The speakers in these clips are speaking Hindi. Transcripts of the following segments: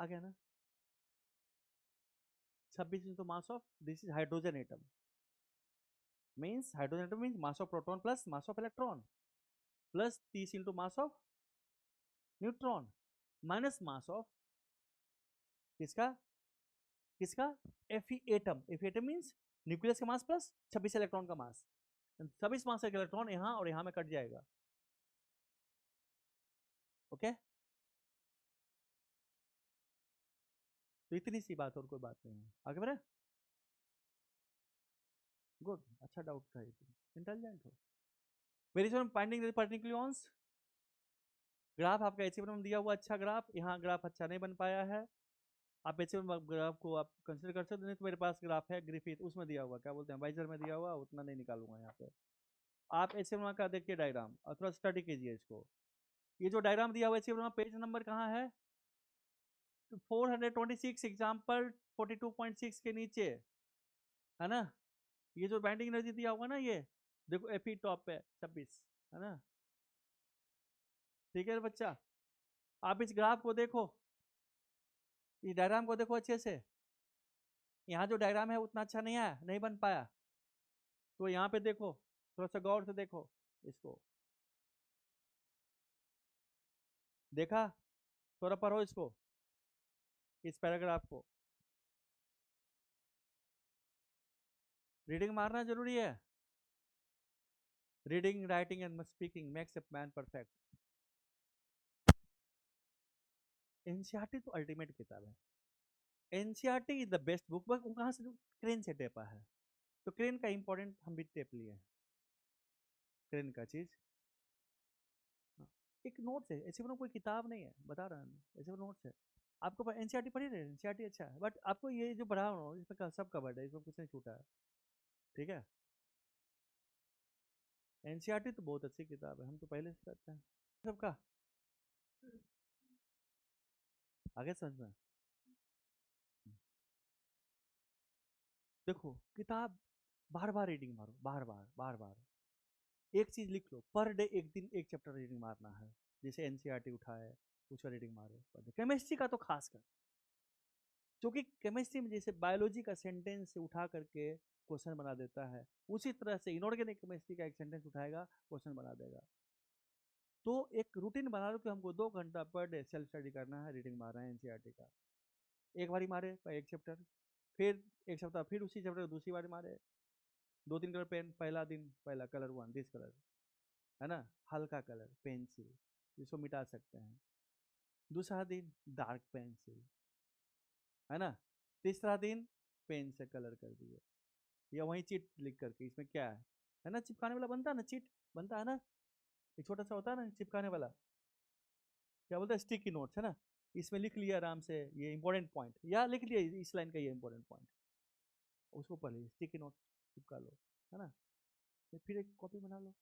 आ गया ना, 26 into mass of, this is hydrogen atom, means hydrogen atom means mass of proton plus mass of electron, plus 30 into mass of neutron, minus mass of किसका किसका, एफी एटम। एफी एटम मीन्स न्यूक्लियस का मास प्लस 26 इलेक्ट्रॉन का मास, 26 मास का इलेक्ट्रॉन यहाँ और यहाँ में कट जाएगा। ओके, तो इतनी सी बात और कोई बात नहीं है, आगे बढ़े। गुड, अच्छा डाउट था, इंटेलिजेंट हो। Very soon finding particulars, graph आपका एचएम में दिया हुआ, अच्छा ग्राफ, यहाँ ग्राफ अच्छा नहीं बन पाया है, आप एचएम ग्राफ को आप कंसिडर कर सकते, नहीं तो मेरे पास ग्राफ है ग्रिफिथ, उसमें दिया हुआ, क्या बोलते हैं, वाइजर में दिया हुआ, उतना नहीं निकालूंगा यहाँ पे। आप एचएम का देखिए डायग्राम और थोड़ा स्टडी कीजिए इसको। ये जो डायग्राम दिया हुआ है एचएम, पेज नंबर कहाँ है, 426 एग्जाम्पल 42.6 के नीचे है ना। ये जो बाइंडिंग एनर्जी दिया हुआ ना, ये देखो एफी टॉप पे 26 है ना। ठीक है बच्चा, आप इस ग्राफ को देखो, इस डायग्राम को देखो अच्छे से। यहाँ जो डायग्राम है उतना अच्छा नहीं है, नहीं बन पाया, तो यहाँ पे देखो, थोड़ा सा गौर से देखो इसको, देखा, थोड़ा पढ़ो इसको, इस पैराग्राफ को, रीडिंग मारना जरूरी है। Reading writing and speaking makes a man perfect. NCERT तो अल्टीमेट किताब है, NCERT is the best book, बस वो कहाँ से, क्रेन से टेपा है, तो क्रेन का इंपॉर्टेंट हम भी टेप लिए हैं, क्रेन का चीज। हाँ, एक नोट्स है, ऐसे कोई किताब नहीं है, बता रहा हूँ, ऐसे नोट्स है। आपको एनसीईआरटी पढ़ी रहे, एनसीईआरटी अच्छा है, बट आपको ये जो पढ़ा रहा हूँ इसमें सब कवर्ड है, इसमें कुछ नहीं छूटा है, ठीक है। एनसीईआरटी तो बहुत अच्छी किताब है, हम तो पहले से करते हैं सबका, आगे समझ में। देखो किताब बार बार रीडिंग मारो, बार बार बार बार, एक चीज लिख लो, पर डे एक दिन एक चैप्टर रीडिंग मारना है, जैसे एनसीईआरटी उठाए उसका रीडिंग मारो, केमिस्ट्री का तो खास कर, क्योंकि केमिस्ट्री में जैसे बायोलॉजी का सेंटेंस से उठा करके क्वेश्चन बना देता है, उसी तरह से इनऑर्गेनिक केमिस्ट्री का एक सेंटेंस उठाएगा क्वेश्चन बना देगा। तो एक रूटीन बना लो कि हमको 2 घंटा पर डे सेल्फ स्टडी करना है, रीडिंग मारना है एनसीईआरटी का, एक बारी मारे एक चैप्टर, फिर एक सप्ताह फिर उसी चैप्टर को दूसरी बार मारे, 2-3 कलर पेन, पहला दिन पहला कलर 1 दिस कलर है ना, हल्का कलर पेंसिल, इसको मिटा सकते हैं, दूसरा दिन डार्क पेंसिल है ना, तीसरा दिन पेन से कलर कर दिए, या वहीं चिट लिख करके, इसमें क्या है ना, चिपकाने वाला बनता है ना, चिट बनता है ना, एक छोटा सा होता है ना चिपकाने वाला, क्या बोलते हैं, स्टिकी नोट्स है ना, इसमें लिख लिया आराम से ये इंपॉर्टेंट पॉइंट, या लिख लिया इस लाइन का ये इंपॉर्टेंट पॉइंट, उसको पढ़ लीजिए, स्टिकी नोट चिपका लो है ना, फिर एक कॉपी बना लो।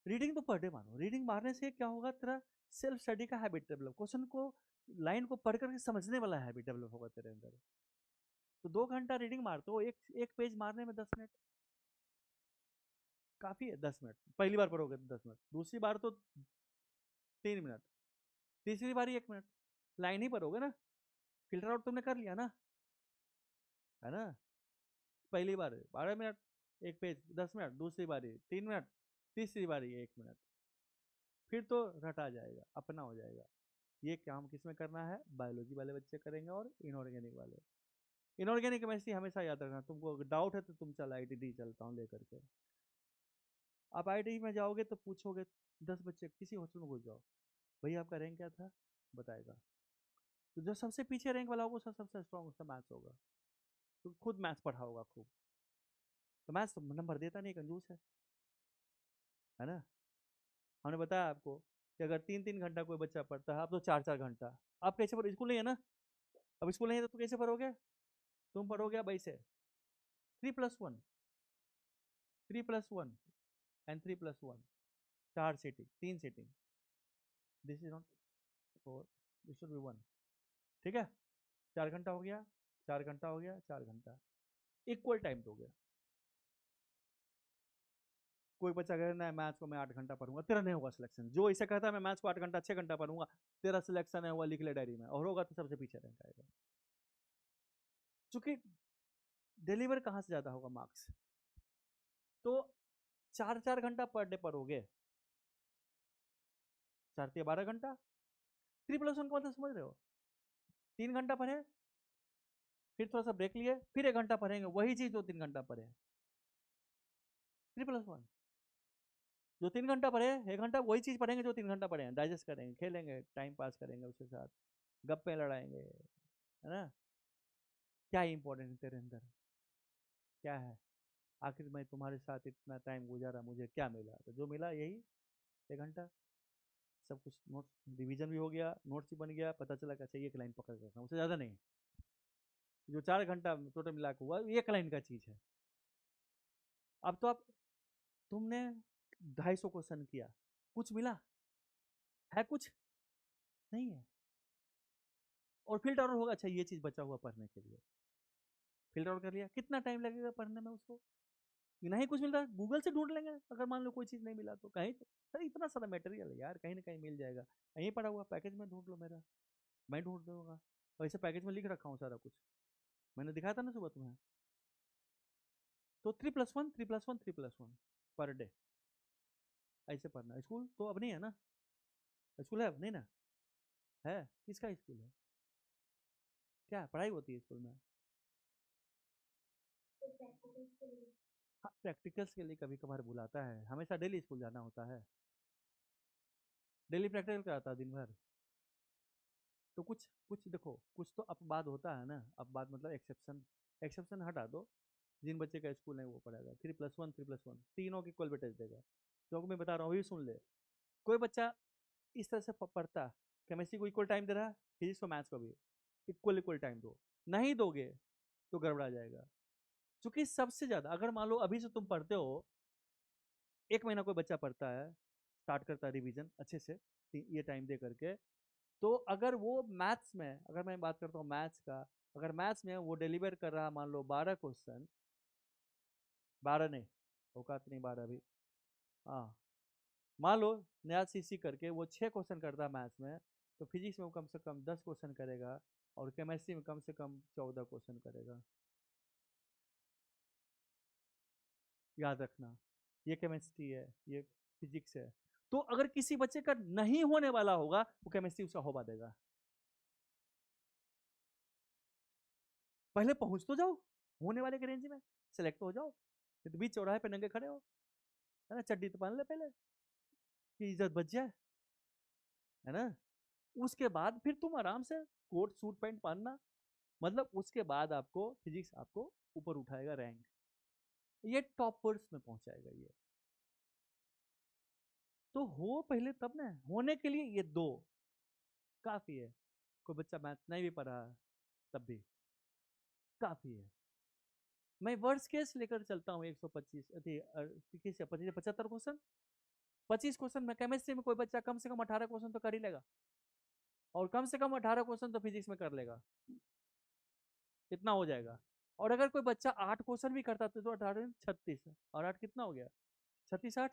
रीडिंग तो पर डे मानो, रीडिंग मारने से क्या होगा, तेरा सेल्फ स्टडी का हैबिट डेवलप, क्वेश्चन को लाइन को पढ़ करके समझने वाला हैबिट डेवलप होगा तेरे अंदर। तो 2 घंटा रीडिंग मारते हो, एक एक पेज मारने में 10 मिनट काफी है, 10 मिनट पहली बार पढ़ोगे तो 10 मिनट, दूसरी बार तो 3 मिनट, तीसरी बार 1 मिनट, लाइन ही पढ़ोगे ना, फिल्टर आउट तुमने कर लिया ना, है ना। पहली बार 12 मिनट एक पेज, 10 मिनट, दूसरी बारी 3 मिनट, तीसरी बारी 1 मिनट, फिर तो रटा जाएगा, अपना हो जाएगा। ये काम किसमें करना है, बायोलॉजी वाले बच्चे करेंगे और इनऑर्गेनिक वाले। इनऑर्गेनिक केमिस्ट्री हमेशा याद रखना, तुमको डाउट है तो तुम चल आईटीडी चलता हूँ लेकर के, आप आईटीडी में जाओगे तो पूछोगे, 10 बच्चे किसी हॉस्टल में घुस जाओ, भैया आपका रैंक क्या था, बताएगा, तो जो सबसे पीछे रैंक वाला होगा उसका सबसे स्ट्रॉन्ग उसका मैथ्स होगा, तो खुद मैथ्स पढ़ा होगा खूब, तो मैथ्स तो नंबर देता नहीं, कंजूस है ना। हमने बताया आपको कि अगर 3-3 घंटा कोई बच्चा पढ़ता है, आप तो 4-4 घंटा, आप कैसे पढ़ो, स्कूल नहीं है ना, अब स्कूल नहीं है तो कैसे पढ़ोगे, तुम पढ़ोगे अब ऐसे, 3+1, 3+1 and 3+1, 4 seating, 3 seating, this is not 4, this should be 1, ठीक है। 4 घंटा हो गया, 4 घंटा हो गया, 4 घंटा, इक्वल टाइम तो हो गया, कोई बच्चा कहे ना मैथ्स को मैं 8 घंटा पढ़ूंगा, तेरा नहीं होगा सिलेक्शन। जो इसे कहता है मैं मैथ्स को 8 घंटा 6 घंटा पढ़ूंगा, तेरा सिलेक्शन है हुआ, लिख ले डायरी में, और होगा तो सबसे पीछे रैंक आएगा। चूंकि डिलीवर कहाँ से ज्यादा होगा मार्क्स, तो 4-4 घंटा पर डे पढ़ोगे, 4 12 घंटा। 3+1 का मतलब समझ रहे हो? 3 घंटा पढ़े, फिर थोड़ा सा ब्रेक लिए, फिर 1 घंटा पढ़ेंगे, वही चीज जो 3 घंटा पढ़े। 3+1 जो 3 घंटा पढ़े, 1 घंटा वही चीज पढ़ेंगे जो 3 घंटा पढ़े हैं, डाइजेस्ट करेंगे, खेलेंगे, टाइम पास करेंगे उसके साथ, गप्पे लड़ाएंगे, है ना। क्या इंपॉर्टेंट है तेरे अंदर, क्या है? आखिर मैं तुम्हारे साथ इतना टाइम गुजारा, मुझे क्या मिला? तो जो मिला यही 1 घंटा, सब कुछ नोट्स रिवीजन भी हो गया, नोट्स भी बन गया, पता चला कि अच्छा एक लाइन पकड़ कर रखा हूँ, उससे ज़्यादा नहीं। जो 4 घंटा टोटल मिला के हुआ 1 लाइन का चीज़ है। अब तो आप, तुमने 250 क्वेश्चन किया, कुछ मिला है? कुछ नहीं है। और फिल्टर आउट होगा, अच्छा ये चीज़ बचा हुआ पढ़ने के लिए, फिल्टर आउट कर लिया, कितना टाइम लगेगा पढ़ने में उसको? नहीं कुछ मिल रहा, गूगल से ढूंढ लेंगे, अगर मान लो कोई चीज़ नहीं मिला तो कहीं तो, अरे इतना सारा मटेरियल है यार, कहीं ना कहीं मिल जाएगा, यहीं पड़ा हुआ पैकेज में ढूंढ लो, मेरा मैं ढूंढ दूंगा, वैसे पैकेज में लिख रखा हूँ सारा कुछ, मैंने दिखाया था ना सुबह तुम्हें। तो 3+1 3+1 3+1 पर डे, ऐसे पढ़ना। स्कूल तो अब नहीं है ना? स्कूल है अब नहीं ना? है, किसका स्कूल है? क्या पढ़ाई होती है स्कूल में? हाँ, प्रैक्टिकल्स के लिए कभी कभार बुलाता है, हमेशा डेली स्कूल जाना होता है? डेली प्रैक्टिकल कराता है दिन भर? तो कुछ कुछ देखो, कुछ तो अपवाद होता है ना, अपवाद मतलब एक्सेप्शन, एक्सेप्शन हटा दो, जिन बच्चे का स्कूल नहीं वो पढ़ेगा। 3+1 3+1 तीनों की इक्वल वेटेज देगा, क्योंकि मैं बता रहा हूँ, अभी सुन ले। कोई बच्चा इस तरह से पढ़ता, केमिस्ट्री को इक्वल टाइम दे रहा है, फिजिक्स को मैथ्स को भी इक्वल इक्वल टाइम दो, नहीं दोगे तो गड़बड़ा जाएगा। क्योंकि सबसे ज्यादा, अगर मान लो अभी से तुम पढ़ते हो, 1 महीना कोई बच्चा पढ़ता है, स्टार्ट करता है रिवीजन अच्छे से, ये टाइम दे करके, तो अगर वो मैथ्स में, अगर मैं बात करता हूँ मैथ्स का, अगर मैथ्स में वो डिलीवर कर रहा मान लो 12 क्वेश्चन, 12 नहीं, औकात नहीं 12 अभी, हाँ, मान लो नया सीसी करके वो 6 क्वेश्चन करता है मैथ्स में, तो फिजिक्स में वो कम से कम 10 क्वेश्चन करेगा, और केमिस्ट्री में कम से कम 14 क्वेश्चन करेगा। याद रखना, ये केमिस्ट्री है, ये फिजिक्स है। तो अगर किसी बच्चे का नहीं होने वाला होगा, वो केमिस्ट्री उसका होवा देगा। पहले पहुंच तो जाओ होने वाले के रेंज में, सेलेक्ट तो हो जाओ, तो बीच चौराहे पे नंगे खड़े हो, है ना, चड्डी तो पहन ले पहले, कि इज्जत बच जाए, है ना। उसके बाद फिर तुम आराम से कोट सूट पैंट पहनना, मतलब उसके बाद आपको फिजिक्स आपको ऊपर उठाएगा रैंक, ये टॉपर्स में पहुंचाएगा ये। तो हो पहले तब ना, होने के लिए ये दो काफी है। कोई बच्चा मैथ नहीं भी पढ़ा तब भी काफी है। मैं वर्स्ट केस लेकर चलता हूँ, 125 25 75 क्वेश्चन, 25 क्वेश्चन में केमिस्ट्री में कोई बच्चा कम से कम 18 क्वेश्चन तो कर ही लेगा, और कम से कम 18 क्वेश्चन तो फिजिक्स में कर लेगा, कितना हो जाएगा। और अगर कोई बच्चा 8 क्वेश्चन भी करता तो 18 36, और 8 कितना हो गया, 36 8,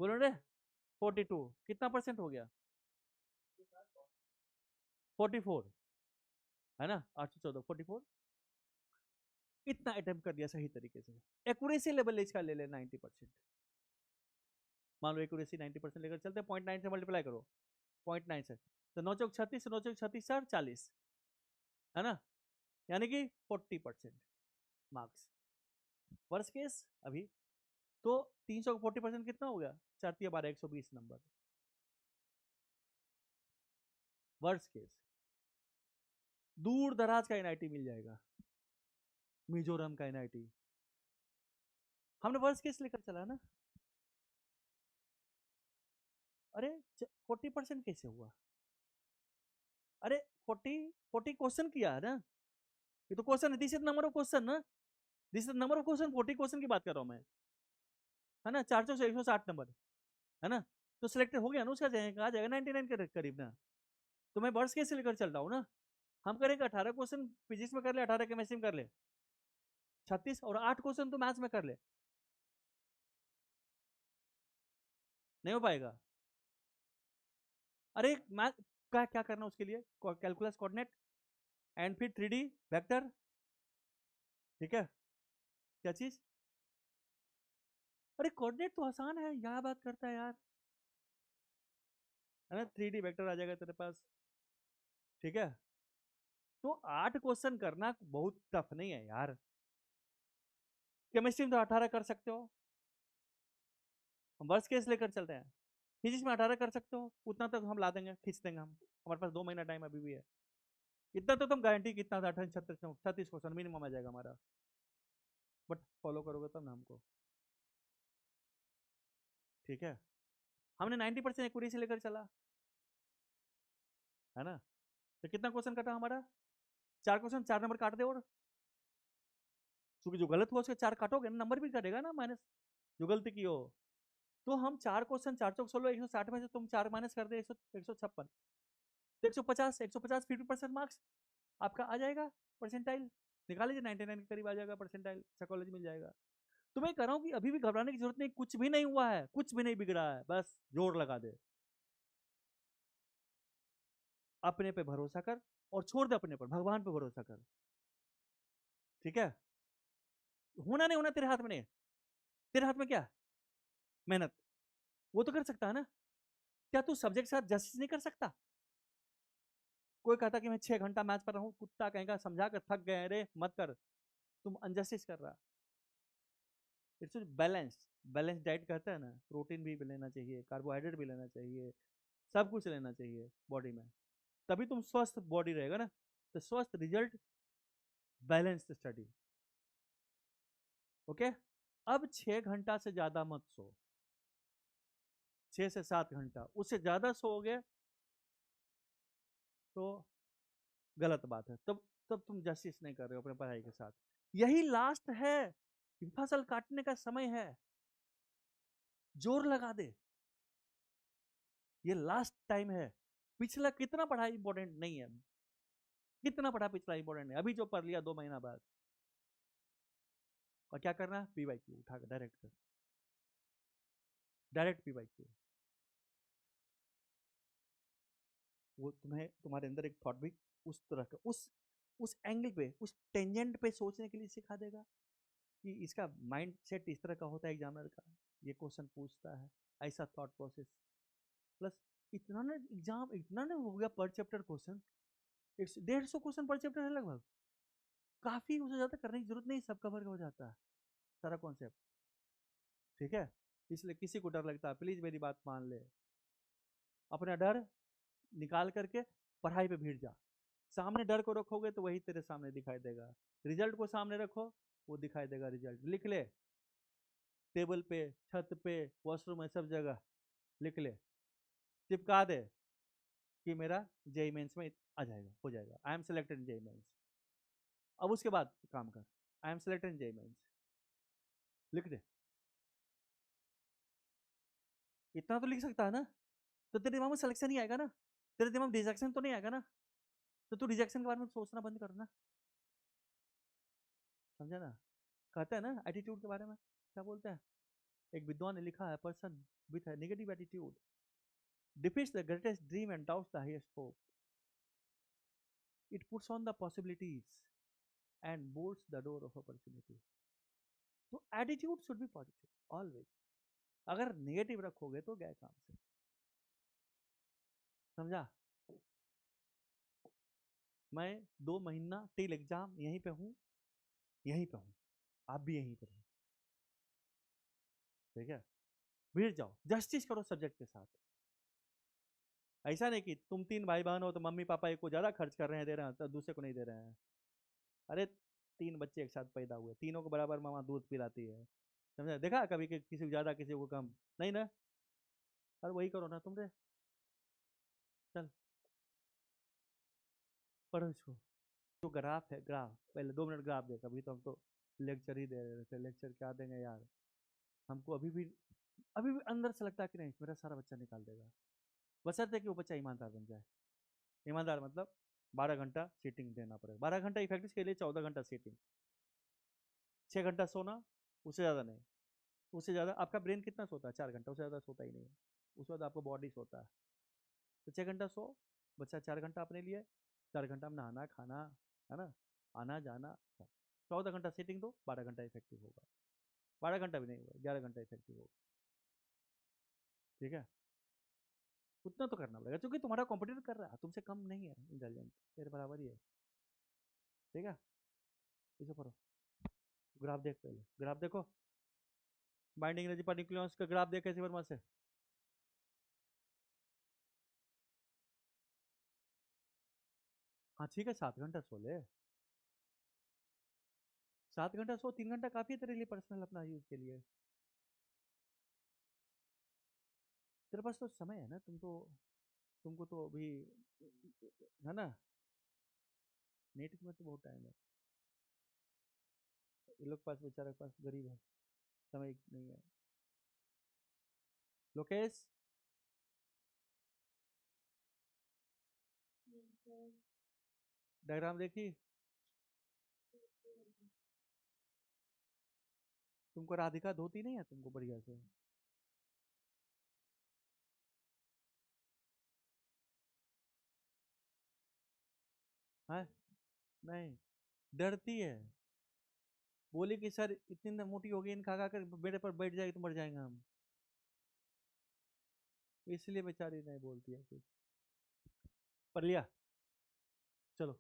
बोलो रे, 42, कितना परसेंट हो गया, 44, है ना, 814 44, इतना अटेम्प्ट कर दिया सही तरीके से। एक्यूरेसी लेवल इसका ले ले 90%, मान लो एक्यूरेसी 90% लेकर चलते, 0.9 से मल्टीप्लाई करो, 0.9 से, तो 9 चौक 36, 9 चौक 36 सर 40, है ना, यानी कि 40% मार्क्स। वर्स्ट केस अभी तो 300 का 40% कितना हो गया, 4 × 12 120 नंबर, वर्स्ट केस। दूर दराज का एनआईटी मिल जाएगा, मिजोरम का एनआईटी, हमने वर्स्ट केस लेकर चला ना। अरे 40% कैसे हुआ? अरे 40 क्वेश्चन किया है ना, ये तो क्वेश्चन है, this is number of question ना, this is number of question, 40 question की बात कर रहा हूँ मैं, है ना, 400 से 160 नंबर, है ना, तो सिलेक्ट हो गया ना उसका, आ जाएगा 99 के करीब ना। तो मैं वर्स्ट केस से लेकर चल रहा हूँ ना, हम करेंगे 18 क्वेश्चन फिजिक्स में कर ले, 18 केमिस्ट्री में कर ले, 36, और 8 क्वेश्चन तो मैथ्स में कर ले, नहीं हो पाएगा। अरे मैथ का क्या करना उसके लिए, कैलकुलस कोऑर्डिनेट एंड फिर 3D वेक्टर, ठीक है। क्या चीज, अरे कोऑर्डिनेट तो आसान है, क्या बात करता है यार, है ना, 3D वेक्टर आ जाएगा तेरे पास, ठीक है। तो 8 क्वेश्चन करना बहुत टफ नहीं है यार। केमिस्ट्री में तो 18 कर सकते हो, हम वर्स्ट केस लेकर चलते हैं। फिजिक्स में 18 कर सकते हो, उतना तक हम ला देंगे, खींच देंगे हम, हमारे पास 2 महीना टाइम अभी भी है। इतना तो तुम गारंटी, कितना था, 28 36 क्वेश्चन मिनिमम आ जाएगा हमारा, बट फॉलो करोगे तब ना हमको, ठीक है। हमने 90% एक्यूरेसी लेकर चला, है ना। तो कितना क्वेश्चन कटा हमारा, 4 क्वेश्चन, 4 नंबर काट दे, और क्योंकि जो गलत हुआ उसके 4 काटोगे ना, नंबर भी कटेगा ना माइनस, जो गलती की हो। तो हम 4 क्वेश्चन, 4 चौक 16, 160 में से तुम 4 माइनस कर दे, 156, 150, 150 50% मार्क्स आपका आ जाएगा, परसेंटाइल निकाल लीजिए, 99 के करीब आ जाएगा परसेंटाइल, अच्छा कॉलेज मिल जाएगा। तो मैं कह रहा हूँ कि अभी भी घबराने की जरूरत नहीं, कुछ भी नहीं हुआ है, कुछ भी नहीं बिगड़ा है, बस जोर लगा दे, अपने पे भरोसा कर, और छोड़ दे अपने पर, भगवान पे भरोसा कर, ठीक है। होना नहीं होना तेरे हाथ में नहीं है, तेरे हाथ में क्या, मेहनत, वो तो कर सकता है ना। क्या तू सब्जेक्ट के साथ जस्टिस नहीं कर सकता। कोई कहता कि मैं 6 घंटा मैथ पर रहूं, कुत्ता कहेगा, समझा कर थक गए, अरे मत कर, तुम अनजस्टिस कर रहा। इट्स बैलेंस, बैलेंस डाइट कहते हैं ना, प्रोटीन भी लेना चाहिए, कार्बोहाइड्रेट भी लेना चाहिए, सब कुछ लेना चाहिए बॉडी में, तभी तुम स्वस्थ बॉडी रहेगा ना। तो स्वस्थ रिजल्ट, बैलेंस स्टडी, ओके। अब 6 घंटा से ज्यादा मत सो, 6 से 7 घंटा, उससे ज्यादा सोओगे तो गलत बात है, तब तुम जस्टिस नहीं कर रहे हो अपने पढ़ाई के साथ। यही लास्ट है, फसल काटने का समय है, जोर लगा दे, ये लास्ट टाइम है। पिछला कितना पढ़ा इंपॉर्टेंट नहीं है, कितना पढ़ा पिछला इंपॉर्टेंट है, अभी जो पढ़ लिया 2 महीना बाद। और क्या करना, पीवाईक्यू उठा कर डायरेक्ट कर, डायरेक्ट पीवाईक्यू। वो तुम्हें, तुम्हारे अंदर एक थॉट भी उस तरह का, उस एंगल पे, उस टेंजेंट पे सोचने के लिए सिखा देगा, कि इसका माइंड सेट इस तरह का होता है एग्जामिनर का, ये क्वेश्चन पूछता है, ऐसा थॉट प्रोसेस। प्लस इतना ना एग्जाम, इतना ना हो गया पर चैप्टर क्वेश्चन, 150 क्वेश्चन पर चैप्टर है लगभग, काफी, उससे ज्यादा करने की जरूरत नहीं, सब कवर हो जाता है सारा कॉन्सेप्ट, ठीक है। इसलिए किसी को डर लगता है, प्लीज मेरी बात मान ले, अपना डर निकाल करके पढ़ाई पे भीड़ जा। सामने डर को रखोगे तो वही तेरे सामने दिखाई देगा, रिजल्ट को सामने रखो, वो दिखाई देगा रिजल्ट, लिख ले, टेबल पे, छत पे, वॉशरूम में, सब जगह लिख ले, चिपका दे, कि मेरा जेई मेंस में आ जाएगा, हो जाएगा, I am selected in JEE Mains. अब उसके बाद काम कर, I am selected in JEE Mains, लिख दे, इतना तो लिख सकता है ना। तो तेरे दिमाग में सिलेक्शन ही आएगा ना, तेरे दिमाग में रिजेक्शन तो नहीं आएगा ना। तो तू रिजेक्शन के बारे में सोचना बंद करना, समझा ना। कहते हैं ना एटीट्यूड के बारे में, क्या बोलते हैं, एक विद्वान ने लिखा है, person with negative attitude defeats the greatest dream and doubts the highest hope. It puts on the possibilities and bolts the door of opportunity. तो attitude should be positive always, अगर नेगेटिव रखोगे तो गए काम से, समझा। मैं 2 महीना टिल एग्जाम यहीं पे हूँ, यहीं पे हूँ, आप भी यहीं पर हो, ठीक है। भीड़ जाओ, जस्टिस करो सब्जेक्ट के साथ। ऐसा नहीं कि तुम 3 भाई बहन हो तो मम्मी पापा एक को ज्यादा खर्च कर रहे हैं, दे रहे हैं, तो दूसरे को नहीं दे रहे हैं। अरे 3 बच्चे एक साथ पैदा हुए, तीनों को बराबर मामा दूध पिलाती है, समझा, देखा कभी कि किसी को ज्यादा किसी को कम, नहीं ना। और वही करो ना तुम रे, चल पढ़ो इसको। जो ग्राफ है, ग्राफ पहले 2 मिनट ग्राफ देख, अभी तो हम तो लेक्चर ही दे रहे थे, लेक्चर क्या देंगे यार, हमको अभी भी अंदर से लगता है कि नहीं मेरा सारा बच्चा निकाल देगा, बशर्ते कि वो बच्चा ईमानदार बन जाए। ईमानदार मतलब 12 घंटा सीटिंग देना पड़ेगा, 12 घंटा इफेक्टिव के लिए 14 घंटा सीटिंग, 6 घंटा सोना, उससे ज़्यादा नहीं, उससे ज़्यादा आपका ब्रेन कितना सोता है, 4 घंटा, उससे ज़्यादा सोता ही नहीं है। उसके बाद आपको बॉडी सोता है। तो 6 घंटा सो, बच्चा 4 घंटा अपने लिए, 4 घंटा में नहाना खाना, है ना, आना जाना, 14 घंटा सीटिंग दो, 12 घंटा इफेक्टिव होगा। 12 घंटा भी नहीं होगा, 11 घंटा इफेक्टिव होगा। ठीक है, उतना तो करना पड़ेगा क्योंकि तुम्हारा कॉम्पिटिटर कर रहा है, तुमसे कम नहीं है इंटेलिजेंट, तेरे बराबर ही है। ठीक है, इसे पढ़ो, ग्राफ देख, पहले ग्राफ देखो, बाइंडिंग एनर्जी पर न्यूक्लियस का ग्राफ देख कैसे वर्मा से। हाँ ठीक है, 7 घंटा सो ले, 7 घंटा सो, 3 घंटा काफी है तेरे लिए पर्सनल अपना यूज के लिए। तेरे पास तो समय है ना, तुमको तो अभी, है ना, नेट में तो बहुत टाइम है। ये लोग पास, बेचारे के पास गरीब है, समय नहीं है। लोकेश, डायग्राम देखी, तुमको राधिका धोती नहीं है तुमको बढ़िया से। है, नहीं, डरती है, बोली कि सर इतनी मोटी हो गई, इन खा खा कर मेरे पर बैठ जाएगी तो मर जाएंगे हम, इसलिए बेचारी नहीं बोलती है कुछ। पढ़ लिया, चलो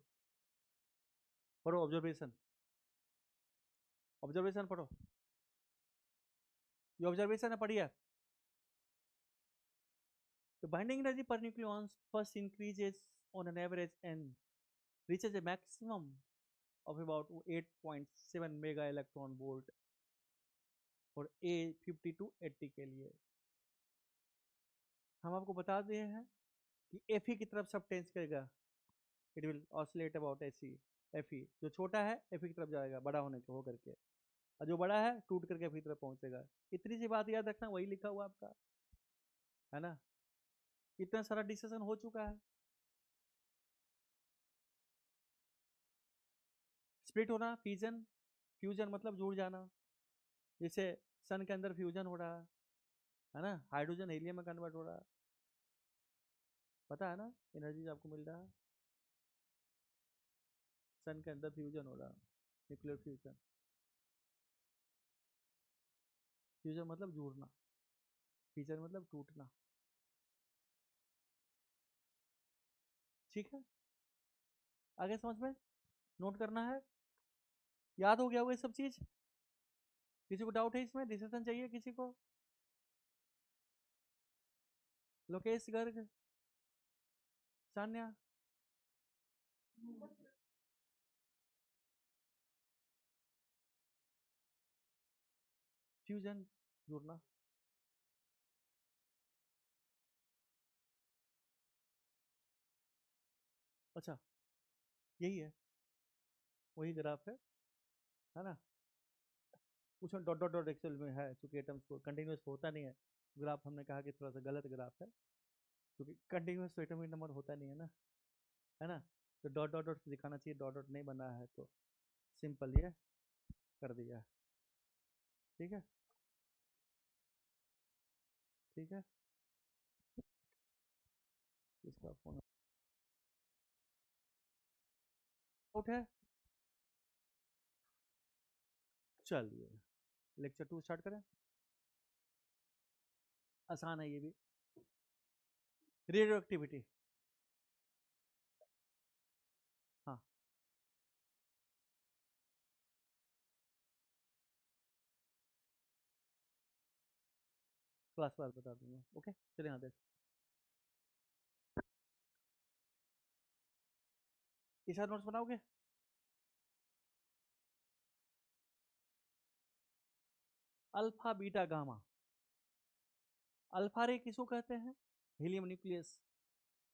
पढ़ो, ऑब्जर्वेशन, ऑब्जर्वेशन पढ़ो, ये ऑब्जर्वेशन है, पढ़िए। The binding energy per nucleons first increases on an average and reaches a maximum of about 8.7 mega electron volt और A50 to 80 के लिए। हम आपको बता दिए हैं कि Fe की तरफ सब टेंस करेगा, it will oscillate about AC, Fe जो छोटा है Fe की तरफ जाएगा बड़ा होने के हो करके, और जो बड़ा है टूट करके Fe की तरफ पहुंचेगा। इतनी सी बात याद रखना, वही लिखा हुआ आपका, है ना, इतना सारा डिस्कशन हो चुका है। स्प्लिट होना, फ्यूजन, फ्यूजन मतलब जुड़ जाना, जैसे सन के अंदर फ्यूजन हो रहा है ना, हाइड्रोजन हीलियम में कन्वर्ट हो रहा है, पता है ना, एनर्जी आपको मिल रहा है, सन के अंदर फ्यूजन हो रहा है, न्यूक्लियर फ्यूजन। फ्यूजन मतलब जुड़ना, फ्यूजन मतलब टूटना। ठीक है, आगे समझ में, नोट करना है, याद हो गया होगा ये सब चीज। किसी को डाउट है इसमें, डिस्कशन चाहिए किसी को? लोकेश गर्ग, सान्या, फ्यूजन, जुड़ना। अच्छा, यही है, वही ग्राफ है ना, उसमें डॉट डॉट डॉट एक्चुअल में है, चूंकि एटम्स को कंटिन्यूस होता नहीं है, ग्राफ हमने कहा कि थोड़ा सा गलत ग्राफ है, क्योंकि कंटिन्यूस तो एटॉमिक नंबर होता नहीं है ना, तो डॉट डॉट डॉट दिखाना चाहिए, डॉट डॉट नहीं बना है तो सिंपल ये कर दिया है। ठीक है, ठीक है, इसका फोन आउट है। चलिए, लेक्चर 2 स्टार्ट करें, आसान है ये भी, रेडियो एक्टिविटी। हाँ, क्लास बाद बता दूंगा, ओके, चलिए यहाँ देख, इसका नोट्स बनाओगे? अल्फा बीटा गामा, अल्फा रे किसको कहते हैं? हीलियम न्यूक्लियस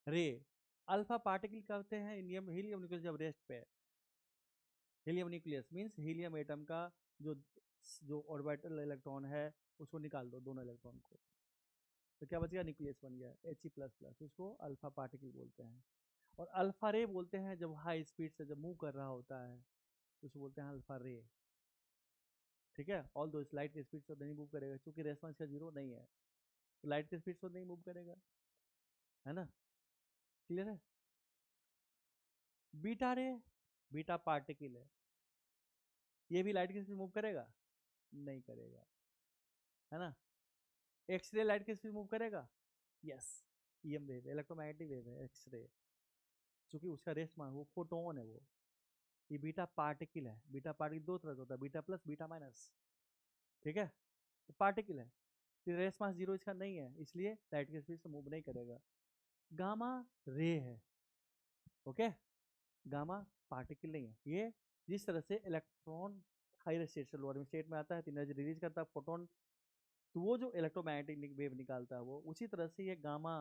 रे। अल्फा पार्टिकल कहते हैं हीलियम, हीलियम न्यूक्लियस जब रेस्ट पे है, helium nucleus means helium atom का जो जो ऑर्बिटल इलेक्ट्रॉन है उसको निकाल दो, दोनों इलेक्ट्रॉन को, तो क्या बचेगा, न्यूक्लियस बन गया, He++, उसको अल्फा पार्टिकल बोलते हैं। और अल्फा रे बोलते हैं जब हाई स्पीड से जब मूव कर रहा होता है, तो उसको बोलते हैं अल्फा रे। ठीक है, ऑल दो लाइट की स्पीड से नहीं मूव करेगा क्योंकि रेस्पॉन्स का जीरो नहीं है, तो लाइट की स्पीड से नहीं मूव करेगा, है ना, क्लियर है। बीटा रे, बीटा पार्टिकल है, ये भी लाइट की स्पीड मूव करेगा, नहीं करेगा, है ना। एक्सरे लाइट की स्पीड मूव करेगा, yes, EM wave, electromagnetic wave है एक्सरे, क्योंकि उसका रेस्ट मान वो फोटोन है वो। ये बीटा पार्टिकल है, बीटा पार्टिकल दो तरह का होता है, बीटा प्लस बीटा माइनस, ठीक है, तो पार्टिकल है, रेस मास जीरो इसका नहीं है, इसलिए लाइट की स्पीड से मूव नहीं करेगा। गामा रे है, ओके, गामा पार्टिकल नहीं है, ये जिस तरह से इलेक्ट्रॉन हायर स्टेट से लोअर स्टेट में आता है तो एनर्जी रिलीज करता है फोटोन, तो वो जो इलेक्ट्रोमैग्नेटिक वेव निकालता है वो उसी तरह से ये गामा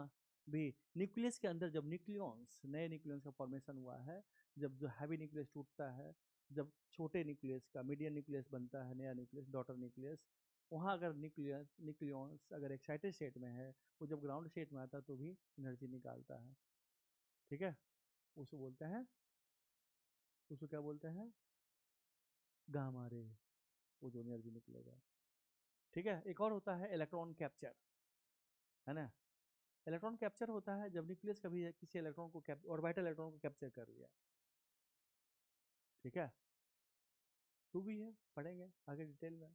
भी न्यूक्लियस के अंदर, जब न्यूक्लियॉन्स नए न्यूक्लियॉन्स का फॉर्मेशन हुआ है, जब जो हैवी न्यूक्लियस टूटता है, जब छोटे न्यूक्लियस का मीडियम न्यूक्लियस बनता है, नया न्यूक्लियस डॉटर न्यूक्लियस, वहाँ अगर न्यूक्लियॉन्स अगर एक्साइटेड स्टेट में है, वो जब ग्राउंड स्टेट में आता है तो भी एनर्जी निकालता है, ठीक है, उसको बोलते हैं, उसको क्या बोलते हैं, गामा रे, वो जो एनर्जी निकलेगा, ठीक है। एक और होता है इलेक्ट्रॉन कैप्चर, है ना, इलेक्ट्रॉन कैप्चर होता है जब न्यूक्लियस कभी किसी इलेक्ट्रॉन को ऑर्बिटल इलेक्ट्रॉन को कैप्चर कर लिया, ठीक है, तो भी है, पढ़ेंगे आगे डिटेल में।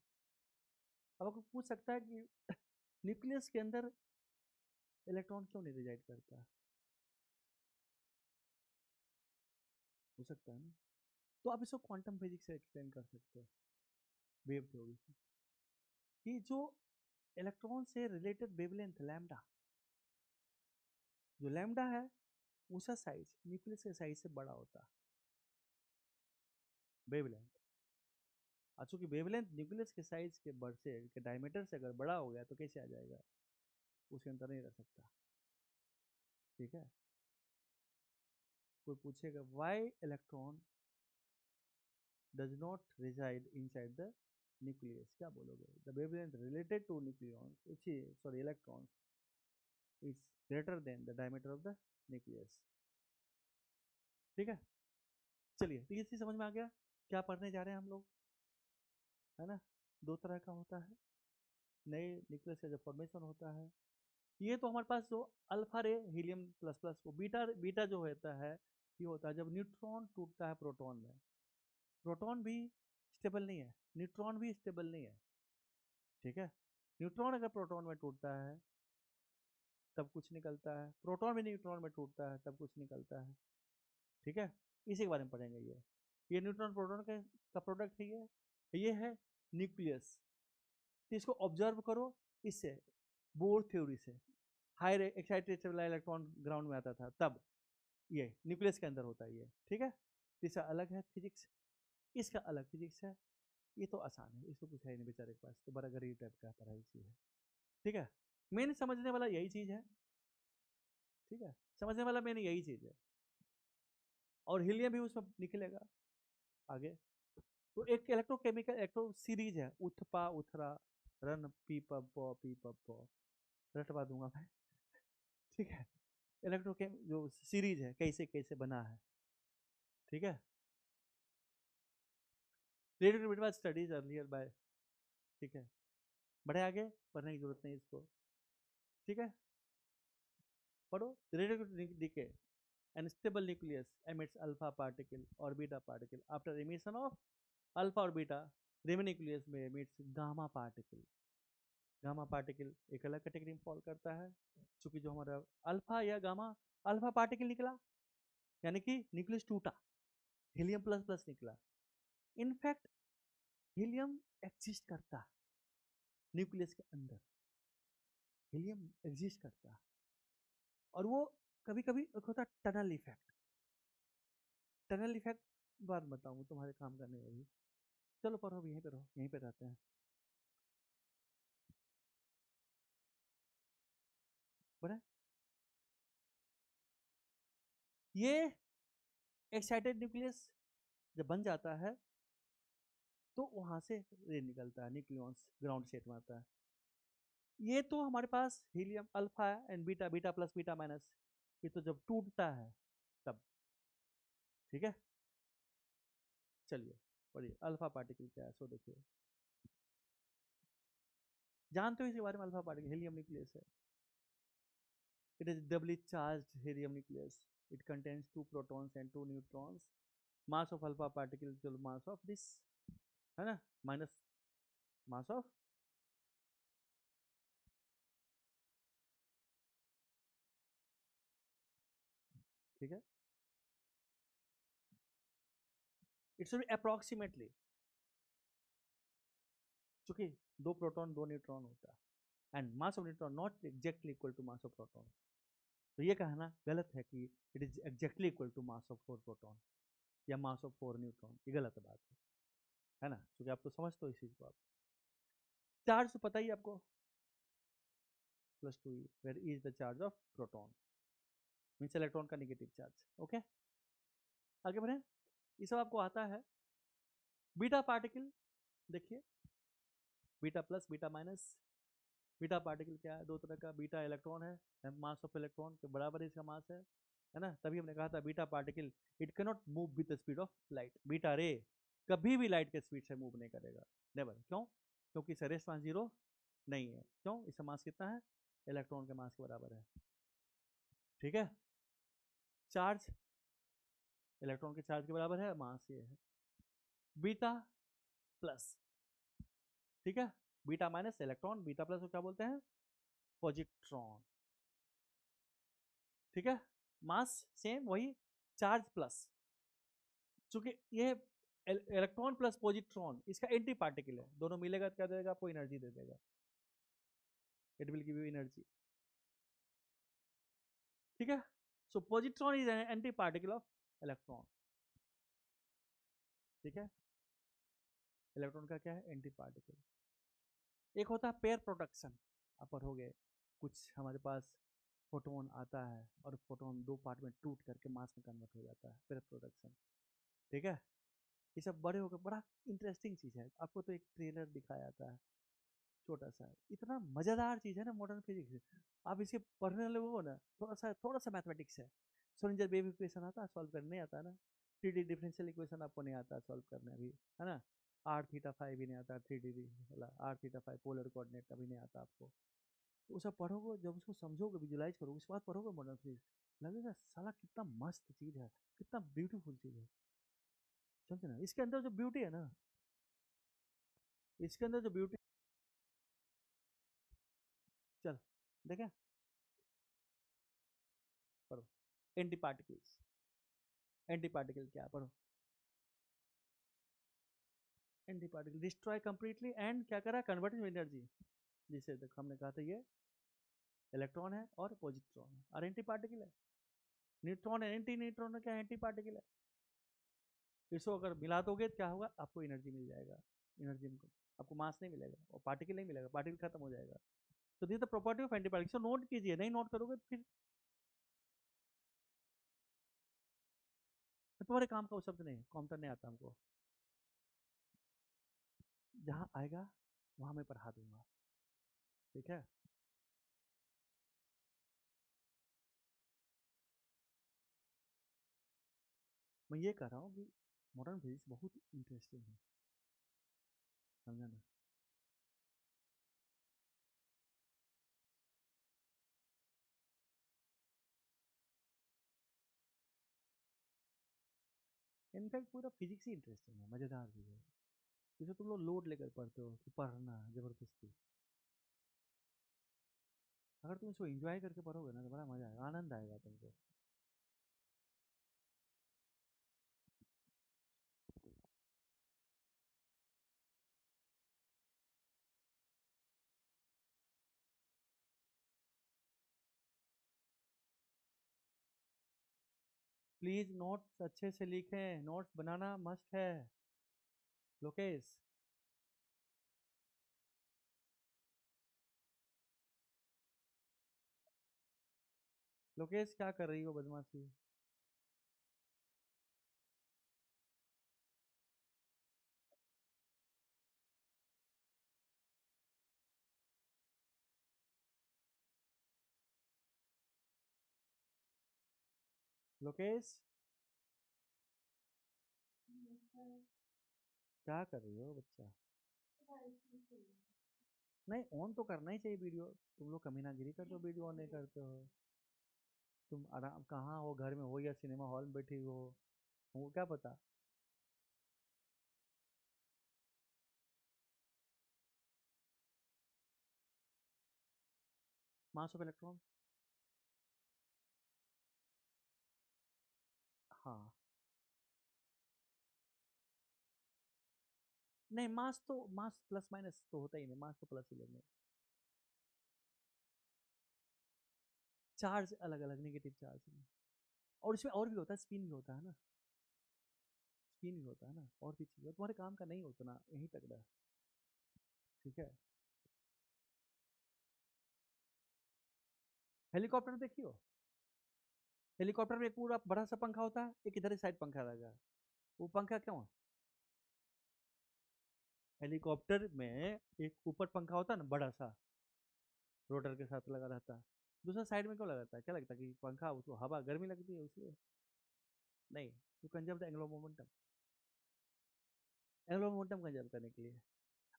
अब आपको पूछ सकता है कि न्यूक्लियस के अंदर इलेक्ट्रॉन क्यों नहीं रिजाइड करता, हो सकता है ना, तो आप इसको क्वांटम फिजिक्स से एक्सप्लेन कर सकते हो, वेव थ्योरी से, कि जो इलेक्ट्रॉन से रिलेटेड वेवलेंथ लैम्डा, जो लैम्डा है उसका साइज न्यूक्लियस के साइज से बड़ा होता है, वेवलेंथ, और चूंकि वेवलेंथ न्यूक्लियस के साइज के बढ़ से के डायमीटर से अगर बड़ा हो गया तो कैसे आ जाएगा, उसके अंदर नहीं रह सकता, ठीक है। कोई पूछेगा why electron does not reside inside the nucleus, क्या बोलोगे, the wavelength related to nucleons sorry electrons is greater than the diameter of the nucleus, ठीक है। चलिए, तो ये चीज समझ में आ गया क्या पढ़ने जा रहे हैं हम लोग, है ना। दो तरह का होता है नए न्यूक्लियस का जो फॉर्मेशन होता है, ये तो हमारे पास जो अल्फा रे हीलियम प्लस प्लस को, बीटा बीटा जो होता है ये होता है जब न्यूट्रॉन टूटता है प्रोटॉन में, प्रोटॉन भी स्टेबल नहीं है, न्यूट्रॉन भी स्टेबल नहीं है, ठीक है, न्यूट्रॉन अगर प्रोटॉन में टूटता है तब कुछ निकलता है, प्रोटॉन भी न्यूट्रॉन में टूटता है तब कुछ निकलता है, ठीक है, इसी के बारे में पढ़ेंगे। ये न्यूट्रॉन प्रोटॉन का प्रोडक्ट है, ये है न्यूक्लियस, तो इसको ऑब्जर्व करो, इससे बोर थ्योरी से हायर एक्साइटेड वाला इलेक्ट्रॉन ग्राउंड में आता था तब ये न्यूक्लियस के अंदर होता है ये, ठीक है, इसका अलग है फिजिक्स, इसका अलग फिजिक्स है, ये तो आसान है, इसको कुछ है नहीं बेचारे के पास, तो बड़ा गरीब टाइप का पढ़ाई सी है, ठीक है, मेन समझने वाला यही चीज है, ठीक है, समझने वाला मेन यही चीज है, और हीलियम भी उसमें निकलेगा आगे। तो एक इलेक्ट्रोकेमिकल इलेक्ट्रो सीरीज है, उथपा उथरा रन पी पप पी पप, रटवा दूंगा मैं, ठीक है, इलेक्ट्रोकेम जो सीरीज है कैसे कैसे बना है, ठीक है, रेडियो स्टडीज अर्लियर बाय, ठीक है, बढ़े आगे, पढ़ने की जरूरत नहीं इसको, ठीक है, पढ़ो, radio decay unstable nucleus emits alpha particle or beta particle after emission of alpha or beta remaining nucleus में emits gamma particle, gamma particle एक अलग कैटेगरी में फॉल करता है, क्योंकि जो हमारा अल्फा या गामा, अल्फा पार्टिकल निकला यानी कि न्यूक्लियस टूटा, हीलियम प्लस प्लस निकला, इनफैक्ट हीलियम एग्जिस्ट करता है न्यूक्लियस के अंदर, हीलियम एग्जिस्ट करता है, और वो कभी कभी एक होता है टनल इफेक्ट, टनल इफेक्ट बाद बताऊंगा, तुम्हारे काम का नहीं है अभी, चलो पढ़ो, यहीं पे रहो, यहीं पे रहते हैं, बड़ा ये एक्साइटेड न्यूक्लियस जब बन जाता है तो वहां से रे निकलता है, न्यूक्लियॉन्स ग्राउंड स्टेट में आता है, ये तो हमारे पास helium alpha and beta, beta plus beta minus, ये तो जब टूटता है तब, ठीक है, चलिए पढ़िए अल्फा पार्टिकल क्या है, सो देखिए, जानते हो इसके बारे में? अल्फा पार्टिकल हीलियम न्यूक्लियस है। It is doubly charged helium nucleus. It contains 2 protons and 2 neutrons. Mass of alpha particle equal mass of this, है ना, माइनस मास ऑफ, ठीक है, इट शुड बी अप्रोक्सीमेटली, चूंकि 2 प्रोटॉन 2 न्यूट्रॉन होता है and mass of neutron not exactly equal to mass of proton. तो ये कहना गलत है कि it is exactly equal to mass of 4 proton या मास ऑफ 4 न्यूट्रॉन, ये गलत बात है ना, क्योंकि आप तो समझते हो इस चीज को। आप चार्ज तो पता ही आपको, +2e where E is the charge of proton, means electron का नेगेटिव चार्ज। ओके, आगे बढ़े। ये सब आपको आता है। बीटा पार्टिकल देखिए, beta plus beta minus. Beta particle क्या है? दो तरह का। बीटा इलेक्ट्रॉन है, मास ऑफ इलेक्ट्रॉन के बराबर इसका मास है ना, तभी हमने कहा था beta particle it cannot move with the speed of light. Beta रे कभी भी लाइट के स्पीड से मूव नहीं करेगा, नेवर। क्यों? क्योंकि इसका रेस मास 0 नहीं है। क्यों? इसका मास कितना है? इलेक्ट्रॉन के मास के बराबर है, ठीक है। चार्ज इलेक्ट्रॉन के चार्ज के बराबर है, मास ये है। बीटा प्लस, ठीक है, beta minus electron, beta plus को क्या बोलते हैं? पॉजिट्रॉन, ठीक है। मास सेम वही, चार्ज प्लस, चूंकि ये इलेक्ट्रॉन प्लस पॉजिट्रॉन इसका एंटी पार्टिकल है, दोनों मिलेगा तो क्या देगा? आपको एनर्जी दे देगा, it will give you energy, ठीक है। So positron is an anti particle of electron, ठीक है। इलेक्ट्रॉन का क्या है? Anti particle. एक होता है पेयर प्रोटेक्शन। आप पढ़ोगे कुछ, हमारे पास फोटोन आता है और फोटोन 2 पार्ट में टूट करके मास में कन्वर्ट हो जाता है, पेयर प्रोटेक्शन, ठीक है। ये सब बड़े होकर बड़ा इंटरेस्टिंग चीज़ है। आपको तो एक ट्रेलर दिखाया जाता है छोटा सा, इतना मज़ेदार चीज़ है ना मॉडर्न फिजिक्स। आप इसके पढ़ने लोगों को ना थोड़ा सा मैथमेटिक्स है। सोलिंजर वेव इक्वेशन आता है सॉल्व करने? नहीं आता ना। 3D डिफरेंशियल इक्वेशन आपको नहीं आता सॉल्व करने अभी, है ना। आर थीटा फाइव भी नहीं आता, 3D वाला r theta phi polar coordinate अभी नहीं आता आपको। तो वो सब पढ़ोगे, जब उसको समझोगे, विजुलाइज करोगे, उसके बाद पढ़ोगे मॉडर्न फिजिक्स, लगेगा साला कितना मस्त चीज़ है, कितना ब्यूटीफुल चीज़ है। समझे ना, इसके अंदर जो ब्यूटी है ना, इसके अंदर जो ब्यूटी, चल देखें, पढ़ो। एंटी पार्टिकल्स, एंटी पार्टिकल क्या? पढ़ो। Anti particle destroy completely and क्या करा? Convert energy. जिसे तक हमने कहा था ये इलेक्ट्रॉन है और पॉजिट्रॉन है और एंटी पार्टिकल है। न्यूट्रॉन है, एंटी न्यूट्रॉन है, क्या एंटी पार्टिकल है। इसको अगर मिला दोगे तो क्या होगा? आपको एनर्जी मिल जाएगा। एनर्जी आपको मास नहीं मिलेगा और पार्टिकल नहीं मिलेगा, पार्टिकल खत्म हो जाएगा। तो this the property of anti particle. So note कीजिए, नहीं नोट करोगे तो फिर तुम्हारे काम का वो शब्द नहीं, कॉम्प्टर नहीं आता हमको। जहाँ आएगा वहाँ मैं पढ़ा दूंगा, ठीक है। मैं ये कह रहा हूँ कि मॉडर्न फिजिक्स बहुत इंटरेस्टिंग है, समझा ना। इनफैक्ट पूरा फिजिक्स ही इंटरेस्टिंग है, मज़ेदार चीज़ है। जैसे तुम लोग लोड लेकर पढ़ते हो कि पढ़ना जबरदस्ती, अगर तुम इसको एंजॉय करके पढ़ोगे ना तो बड़ा मजा आएगा, आनंद आएगा तुमको। प्लीज नोट्स अच्छे से लिखें, नोट्स बनाना मस्ट है। लोकेश, लोकेश क्या कर रही हो बदमाशी? लोकेश क्या कर रही हो बच्चा? नहीं, ऑन तो करना ही चाहिए वीडियो। तुम लोग कमीनागिरी करते हो, वीडियो ऑन नहीं करते हो। तुम आराम कहाँ हो, घर में हो या सिनेमा हॉल में बैठी हो, हमको क्या पता। Mass of electron. हाँ। नहीं, मास तो मास प्लस माइनस तो होता ही नहीं, मास तो प्लस ही लेंगे। चार्ज अलग अलग, नेगेटिव चार्ज में। और इसमें और भी होता है, स्पिन भी होता है ना। स्पिन भी होता है ना, और भी चीज़ तुम्हारे काम का नहीं उतना, यहीं तक रहा। ठीक है। हेलीकॉप्टर देखियो। हेलीकॉप्टर में एक पूरा बड़ा सा पंखा होता है, एक इधर साइड पंखा रहेगा। वो पंखा क्यों है? हेलीकॉप्टर में एक ऊपर पंखा होता है ना, बड़ा सा, रोटर के साथ लगा रहता है। दूसरा साइड में क्यों लगाता है? क्या लगता है कि पंखा उसको हवा गर्मी लगती है इसलिए? नहीं, to conserve the angular momentum. Angular momentum conserve करने के लिए।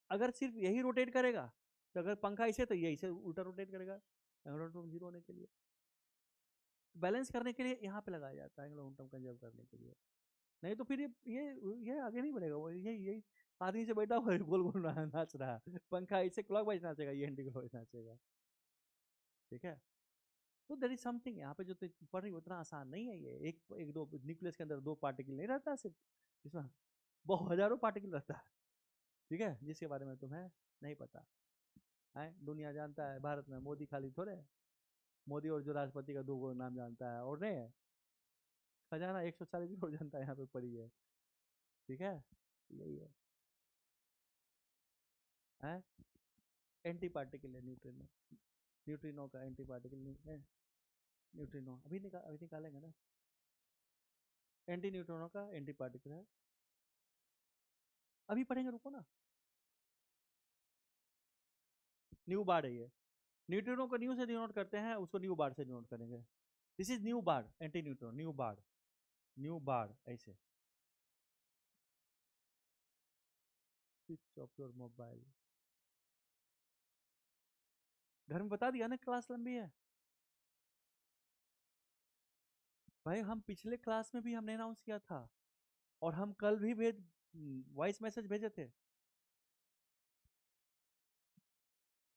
अगर सिर्फ यही रोटेट करेगा, तो अगर पंखा इसे तो ये इसे उल्टा रोटेट करेगा, एंगुलर मोमेंटम जीरो होने के लिए। बैलेंस करने के लिए यहाँ पे लगाया जाता है, एंगुलर मोमेंटम कंजर्व करने के लिए। नहीं तो फिर ये आगे नहीं बढ़ेगा, वो यही आदमी से बैठा हुआ है, गोल गोल नाच रहा है, पंखा इसे क्लॉकवाइज नाचेगा, ये एंटी क्लॉकवाइज नाचेगा। ठीक है। तो देर इज समथिंग यहाँ पे जो पढ़ रही उतना आसान नहीं है ये। एक एक दो न्यूक्लियस के अंदर दो पार्टिकल नहीं रहता सिर्फ, इसमें बहुत हजारों पार्टिकल रहता है। ठीक है, जिसके बारे में तुम्हें नहीं पता है। दुनिया जानता है, भारत में मोदी खाली थोड़े है। मोदी और जो राष्ट्रपति का दो गो नाम जानता है और नहीं है। खजाना 140 करोड़ जनता यहाँ पे पड़ी है। ठीक है, यही है। एंटी पार्टिकल है न्यूट्रिनो। न्यूट्रिनो का एंटी पार्टिकल नहीं है। न्यूट्रिनो अभी निकालेंगे ना। एंटी न्यूट्रिनो का एंटी पार्टिकल है। अभी पढ़ेंगे, रुको ना। न्यू बार है ये। न्यूट्रिनो को न्यू से डिनोट करते हैं, उसको न्यू बार से डिनोट करेंगे। This is nu bar, anti neutrino, nu bar. Nu bar ऐसे। Switch off your mobile. घर में बता दिया ना, क्लास लंबी है। भाई हम पिछले क्लास में भी हमने अनाउंस किया था, और हम कल भी भेज वॉइस मैसेज भेजे थे।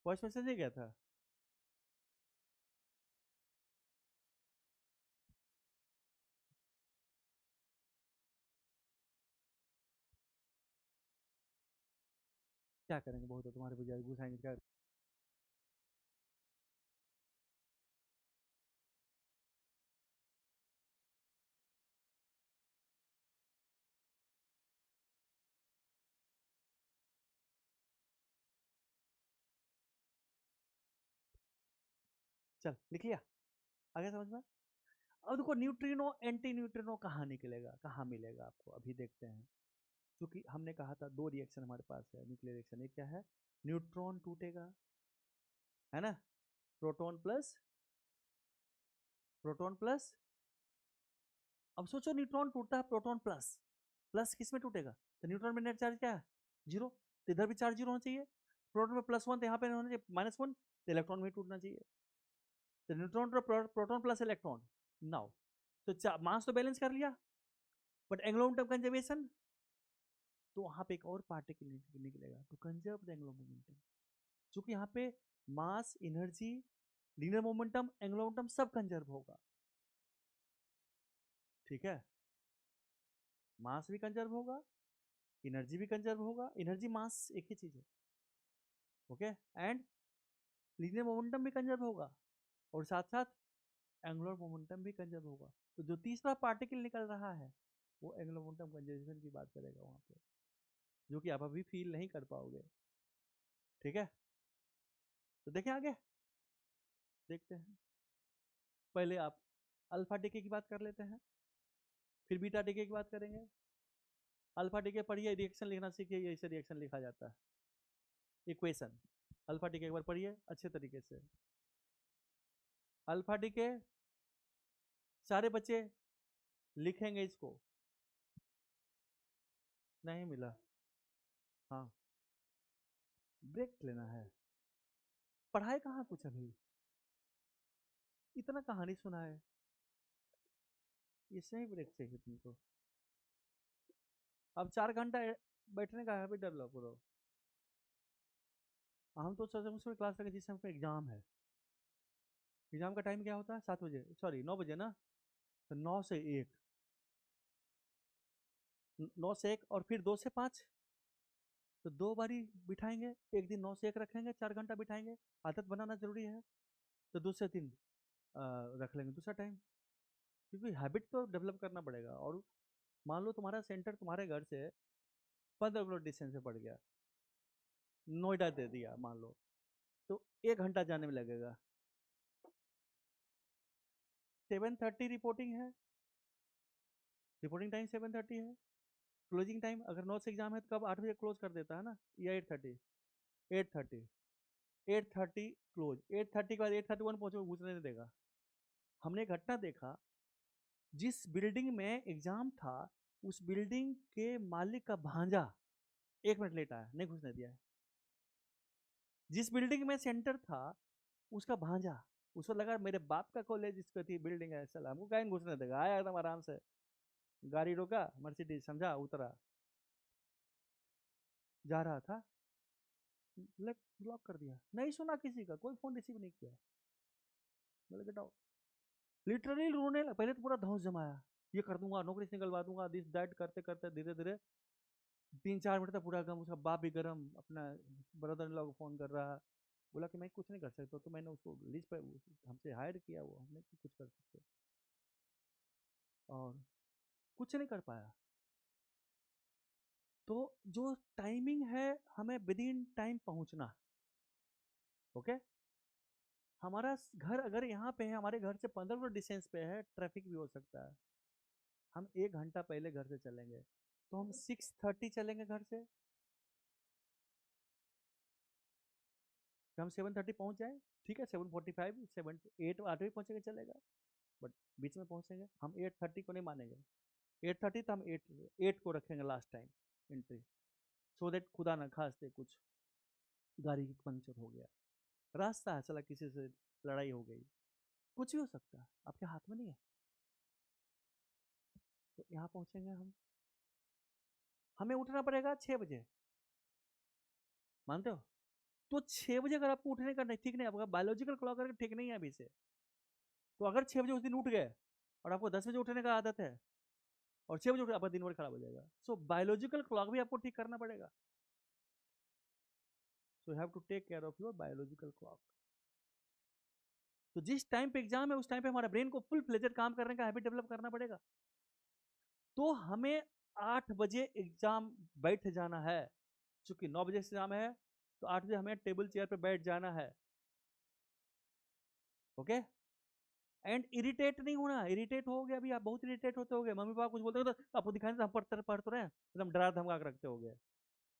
वॉइस मैसेज नहीं गया था? क्या करेंगे, बहुत है तुम्हारे बजाय घुसाएंगे क्या? चल लिख लिया, आगे समझ में। अब देखो, न्यूट्रिनो एंटी न्यूट्रिनो कहाँ निकलेगा, कहाँ मिलेगा आपको, अभी देखते हैं। क्योंकि हमने कहा था दो रिएक्शन हमारे पास है, न्यूक्लियर रिएक्शन। एक क्या है? न्यूट्रॉन टूटेगा, है ना। Proton plus, proton plus. अब सोचो, न्यूट्रॉन टूटता है प्रोटॉन प्लस, प्लस किस में टूटेगा? तो न्यूट्रॉन में नेट चार्ज क्या है? जीरो। तो इधर भी चार्ज जीरो होना चाहिए। प्रोटॉन में प्लस वन, तो यहाँ पे होना चाहिए -1, तो इलेक्ट्रॉन में टूटना चाहिए। तो न्यूट्रॉन तो प्रोटॉन प्लस इलेक्ट्रॉन। नाउ तो मास तो बैलेंस कर लिया, बट एंगुलर मोमेंटम कंजर्वेशन, तो वहां पे एक और पार्टिकल निकलेगा to conserve the angular momentum. क्योंकि यहाँ पे mass, energy, linear momentum, angular momentum सब कंजर्व होगा। ठीक है। मास भी कंजर्व होगा, एनर्जी भी कंजर्व होगा। एनर्जी मास एक ही चीज है। ओके। एंड लीनियर मोमेंटम भी कंजर्व होगा, और साथ साथ एंगुलर मोमेंटम भी कंजर्व होगा। तो जो तीसरा पार्टिकल निकल रहा है, वो एंगुलर मोमेंटम कंजर्वेशन की बात करेगा वहां पे, जो कि आप अभी फील नहीं कर पाओगे। ठीक है। तो देखें आगे, देखते हैं। पहले आप अल्फा डीके की बात कर लेते हैं, फिर बीटा डीके की बात करेंगे। अल्फा डीके पढ़िए, रिएक्शन लिखना सीखिए, ऐसे रिएक्शन लिखा जाता है, इक्वेशन। अल्फा डीके एक बार पढ़िए अच्छे तरीके से। अल्फा डीके सारे बच्चे लिखेंगे इसको। नहीं मिला? हाँ, ब्रेक लेना है। पढ़ाए कहाँ कुछ अभी, इतना कहानी सुना है, इससे ही ब्रेक चाहिए तुमको। अब 4 घंटा बैठने का हैबिट डेवलप करो। हम तो सोचे उसमें क्लास लगे जिस समय एग्जाम है, एग्जाम का टाइम क्या होता है, 7 बजे, सॉरी 9 बजे ना, तो 9 से 1, 9 से 1 और फिर 2 से 5, तो 2 बारी बिठाएंगे, एक दिन 9 से 1 रखेंगे, 4 घंटा बिठाएंगे, आदत बनाना जरूरी है। तो 2 से 3 रख लेंगे दूसरा टाइम, क्योंकि हैबिट तो डेवलप करना पड़ेगा। और मान लो तुम्हारा सेंटर तुम्हारे घर से 15 किलोमीटर डिस्टेंस पे पड़ गया, नोएडा दे दिया मान लो, तो 1 घंटा जाने में लगेगा। 7:30 रिपोर्टिंग है, रिपोर्टिंग टाइम 7:30 है। क्लोजिंग टाइम अगर 9 से एग्जाम है तो कब 8 बजे क्लोज कर देता है ना, या 8:30, 8:30, 8:30 क्लोज, 8:30 के बाद 8:31 पहुंचे, घुसने नहीं देगा। हमने एक घटना देखा, जिस बिल्डिंग में एग्जाम था उस बिल्डिंग के मालिक का भांजा 1 मिनट लेट आया, नहीं घुसने दिया है। जिस बिल्डिंग में सेंटर था उसका भांजा, उसको लगा मेरे बाप का कॉलेज इसको थी बिल्डिंग है, चला हमको कहीं घुसने देगा, आया एकदम आराम से, गाड़ी रोका, मर्सिडीज समझा, उतरा, जा रहा था, ब्लॉक कर दिया, नहीं सुना किसी का, कोई फोन रिसीव नहीं किया। बोले गेट आउट, लिटरली रोने लगा। पहले तो पूरा धौंस जमाया, ये कर दूंगा, नौकरी से निकलवा दूंगा, दिस दैट करते करते धीरे धीरे 3-4 मिनट तक पूरा गम, उसका बाप भी गरम, अपना ब्रदर इन लॉ को फोन कर रहा, बोला कि मैं कुछ नहीं कर सकता, तो मैंने उसको लिस्ट पे हमसे हायर किया, वो हमने कुछ कर सकते, और कुछ नहीं कर पाया। तो जो टाइमिंग है, हमें विद इन टाइम पहुंचना, ओके। हमारा घर अगर यहाँ पे है, हमारे घर से 15 किलोमीटर डिस्टेंस पे है, ट्रैफिक भी हो सकता है, हम 1 घंटा पहले घर से चलेंगे, तो हम 6:30 चलेंगे घर से, कि हम 7:30 पहुंच जाए, ठीक है, 7:45, 7, 8, 8 भी पहुंचेंगे चलेगा, बट बीच में पहुंचेंगे हम, 8:30 को नहीं मानेंगे। 8:30 तो हम 8 को रखेंगे last time entry, so that खुदा ना खास्ते कुछ गाड़ी की पंक्चर हो गया, रास्ता है, चला किसी से लड़ाई हो गई, कुछ भी हो सकता है, आपके हाथ में नहीं है। तो यहाँ पहुंचेंगे हम, हमें उठना पड़ेगा 6 बजे, मानते हो? तो 6 बजे अगर आपको उठने का नहीं, ठीक नहीं, आपका बायोलॉजिकल क्लॉक अगर ठीक नहीं है अभी से, तो अगर 6 बजे उस दिन उठ गए और आपको 10 बजे उठने का आदत है, और 6 बजे उठ, आपका दिन भर खराब हो जाएगा। सो बायोलॉजिकल क्लॉक भी आपको ठीक करना पड़ेगा। So you have to take care of your biological clock. तो जिस टाइम पे एग्जाम है उस टाइम पे हमारा ब्रेन को फुल फ्लेजेड काम करने का हैबिट डेवलप करना पड़ेगा। तो हमें 8 बजे एग्जाम बैठ जाना है, चूंकि 9 बजे से एग्जाम है, तो 8 बजे हमें टेबल चेयर पे बैठ जाना है, ओके। एंड इरिटेट नहीं होना, इरिटेट हो गया, अभी आप बहुत इरिटेट होते हो गए, मम्मी पापा कुछ बोलते हो तो आपको दिखाई नहीं, हम पढ़ तो रहे हैं, एकदम डरा धमका के रखते हो गए,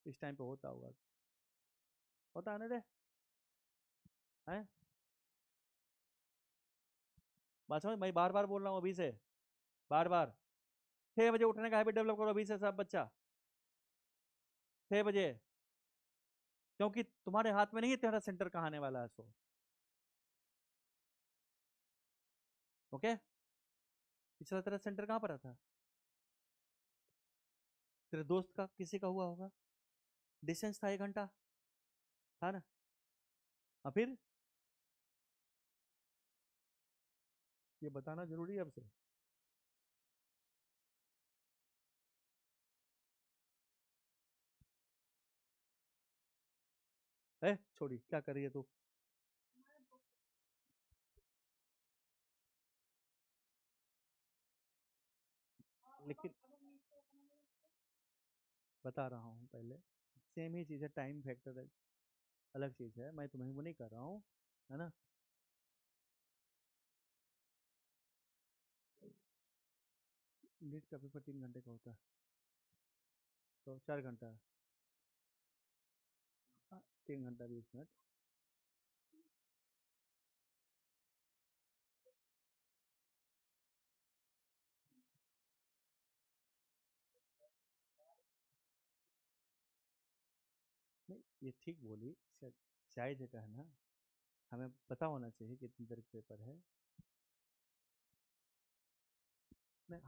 इस टाइम पे होता होगा, होता है ना रे, हैं? बात समझ, मैं बार बार बोल रहा हूँ अभी से, बार बार, 6 बजे उठने का हैबिट डेवलप करो अभी से सब बच्चा, 6 बजे, क्योंकि तुम्हारे हाथ में नहीं है तुम्हारा सेंटर कहाँ आने वाला है, सो ओके। पिछला तेरा सेंटर कहाँ पर था, तेरे दोस्त का किसी का हुआ होगा, डिस्टेंस था 1 घंटा, था ना? और फिर ये बताना जरूरी है अब से। है छोड़ी, क्या कर रही है तू? लेकिन बता रहा हूँ पहले, सेम ही चीज़ है, टाइम फैक्टर अलग चीज़ है, मैं तुम्हें वो नहीं कर रहा हूँ, है ना? नीट का पेपर 3 घंटे का होता है, तो 4 घंटा, 3 घंटा 20 मिनट। नहीं, ये ठीक बोली, जायज है कहना, हमें पता होना चाहिए कितनी देर का पेपर है। नहीं,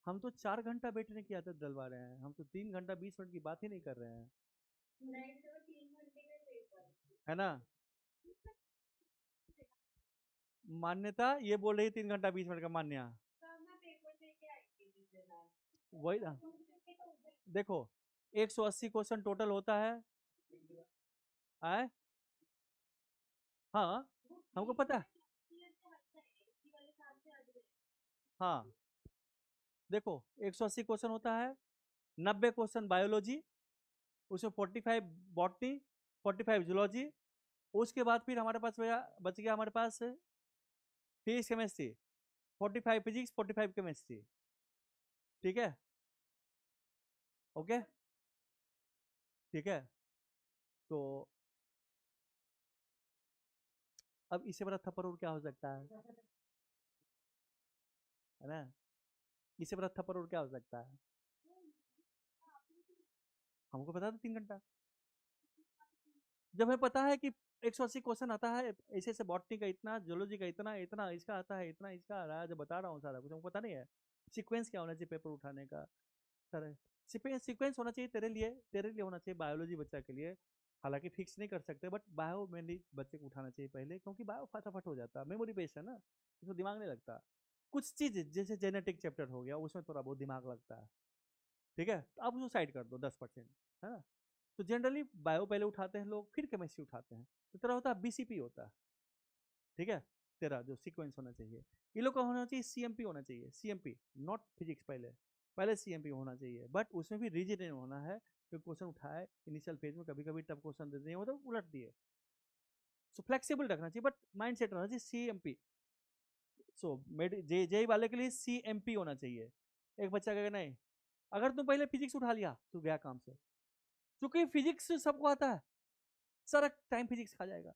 हम तो 4 घंटा बैठने की आदत डलवा रहे हैं, हम तो 3 घंटा 20 मिनट की बात ही नहीं कर रहे हैं। नहीं तो 3 घंटे का पेपर है ना। मान्यता ये बोल रही 3 घंटा 20 मिनट का मान्या। वही ना। देखो 180 क्वेश्चन टोटल होता है। आए हाँ, हमको पता है। हाँ देखो 180 क्वेश्चन होता है, 90 क्वेश्चन बायोलॉजी, उसमें 45 बॉटनी, 45 जूलॉजी। उसके बाद फिर हमारे पास बच गया हमारे पास फिजिक्स केमिस्ट्री, 45 फिजिक्स 45 केमिस्ट्री। ठीक है। ओके। ठीक है। तो अब इससे बड़ा थप्पड़ और क्या हो सकता है ना। इससे बड़ा थप्पड़ और क्या हो सकता है। हमको पता था 3 घंटा। जब हमें पता है कि 180 क्वेश्चन आता है, ऐसे ऐसे बॉटनी का इतना, जियोलॉजी का इतना, इतना इसका आता है, इतना इसका आ रहा है, जब बता रहा हूँ सारा कुछ हमको पता नहीं है। सीक्वेंस क्या होना चाहिए पेपर उठाने का सर। सीक्वेंस होना चाहिए तेरे लिए होना चाहिए, बायोलॉजी बच्चा के लिए। हालांकि फिक्स नहीं कर सकते, बट बायो मेनली बच्चे को उठाना चाहिए पहले, क्योंकि बायो फटाफट हो जाता है, मेमोरी बेस्ड है ना, उसमें दिमाग नहीं लगता। कुछ चीज जैसे जेनेटिक चैप्टर हो गया, उसमें थोड़ा बहुत दिमाग लगता है। ठीक है, तो आप उसको साइड कर दो 10%, है ना। तो जनरली बायो पहले उठाते हैं लोग, फिर केमिस्ट्री उठाते हैं। तो तेरा होता है बीसीपी होता है। ठीक है। तेरा जो सीक्वेंस होना चाहिए, ये लोग का होना चाहिए सीएमपी होना चाहिए, सीएमपी नॉट फिजिक्स। पहले पहले सीएमपी होना चाहिए, बट उसमें भी रिजिड नहीं होना है। जो क्वेश्चन उठाए इनिशियल फेज में, कभी कभी टफ क्वेश्चन देते हैं वो तो उलट दिए। सो फ्लेक्सिबल रखना चाहिए, बट माइंड सेट रहना चाहिए सीएमपी। सो जे जे वाले के लिए सीएमपी होना चाहिए। एक बच्चा कहेगा नहीं, अगर तुम पहले फिजिक्स उठा लिया तो गया काम से, क्योंकि फिजिक्स सबको आता है, सारा टाइम फिजिक्स खा जाएगा।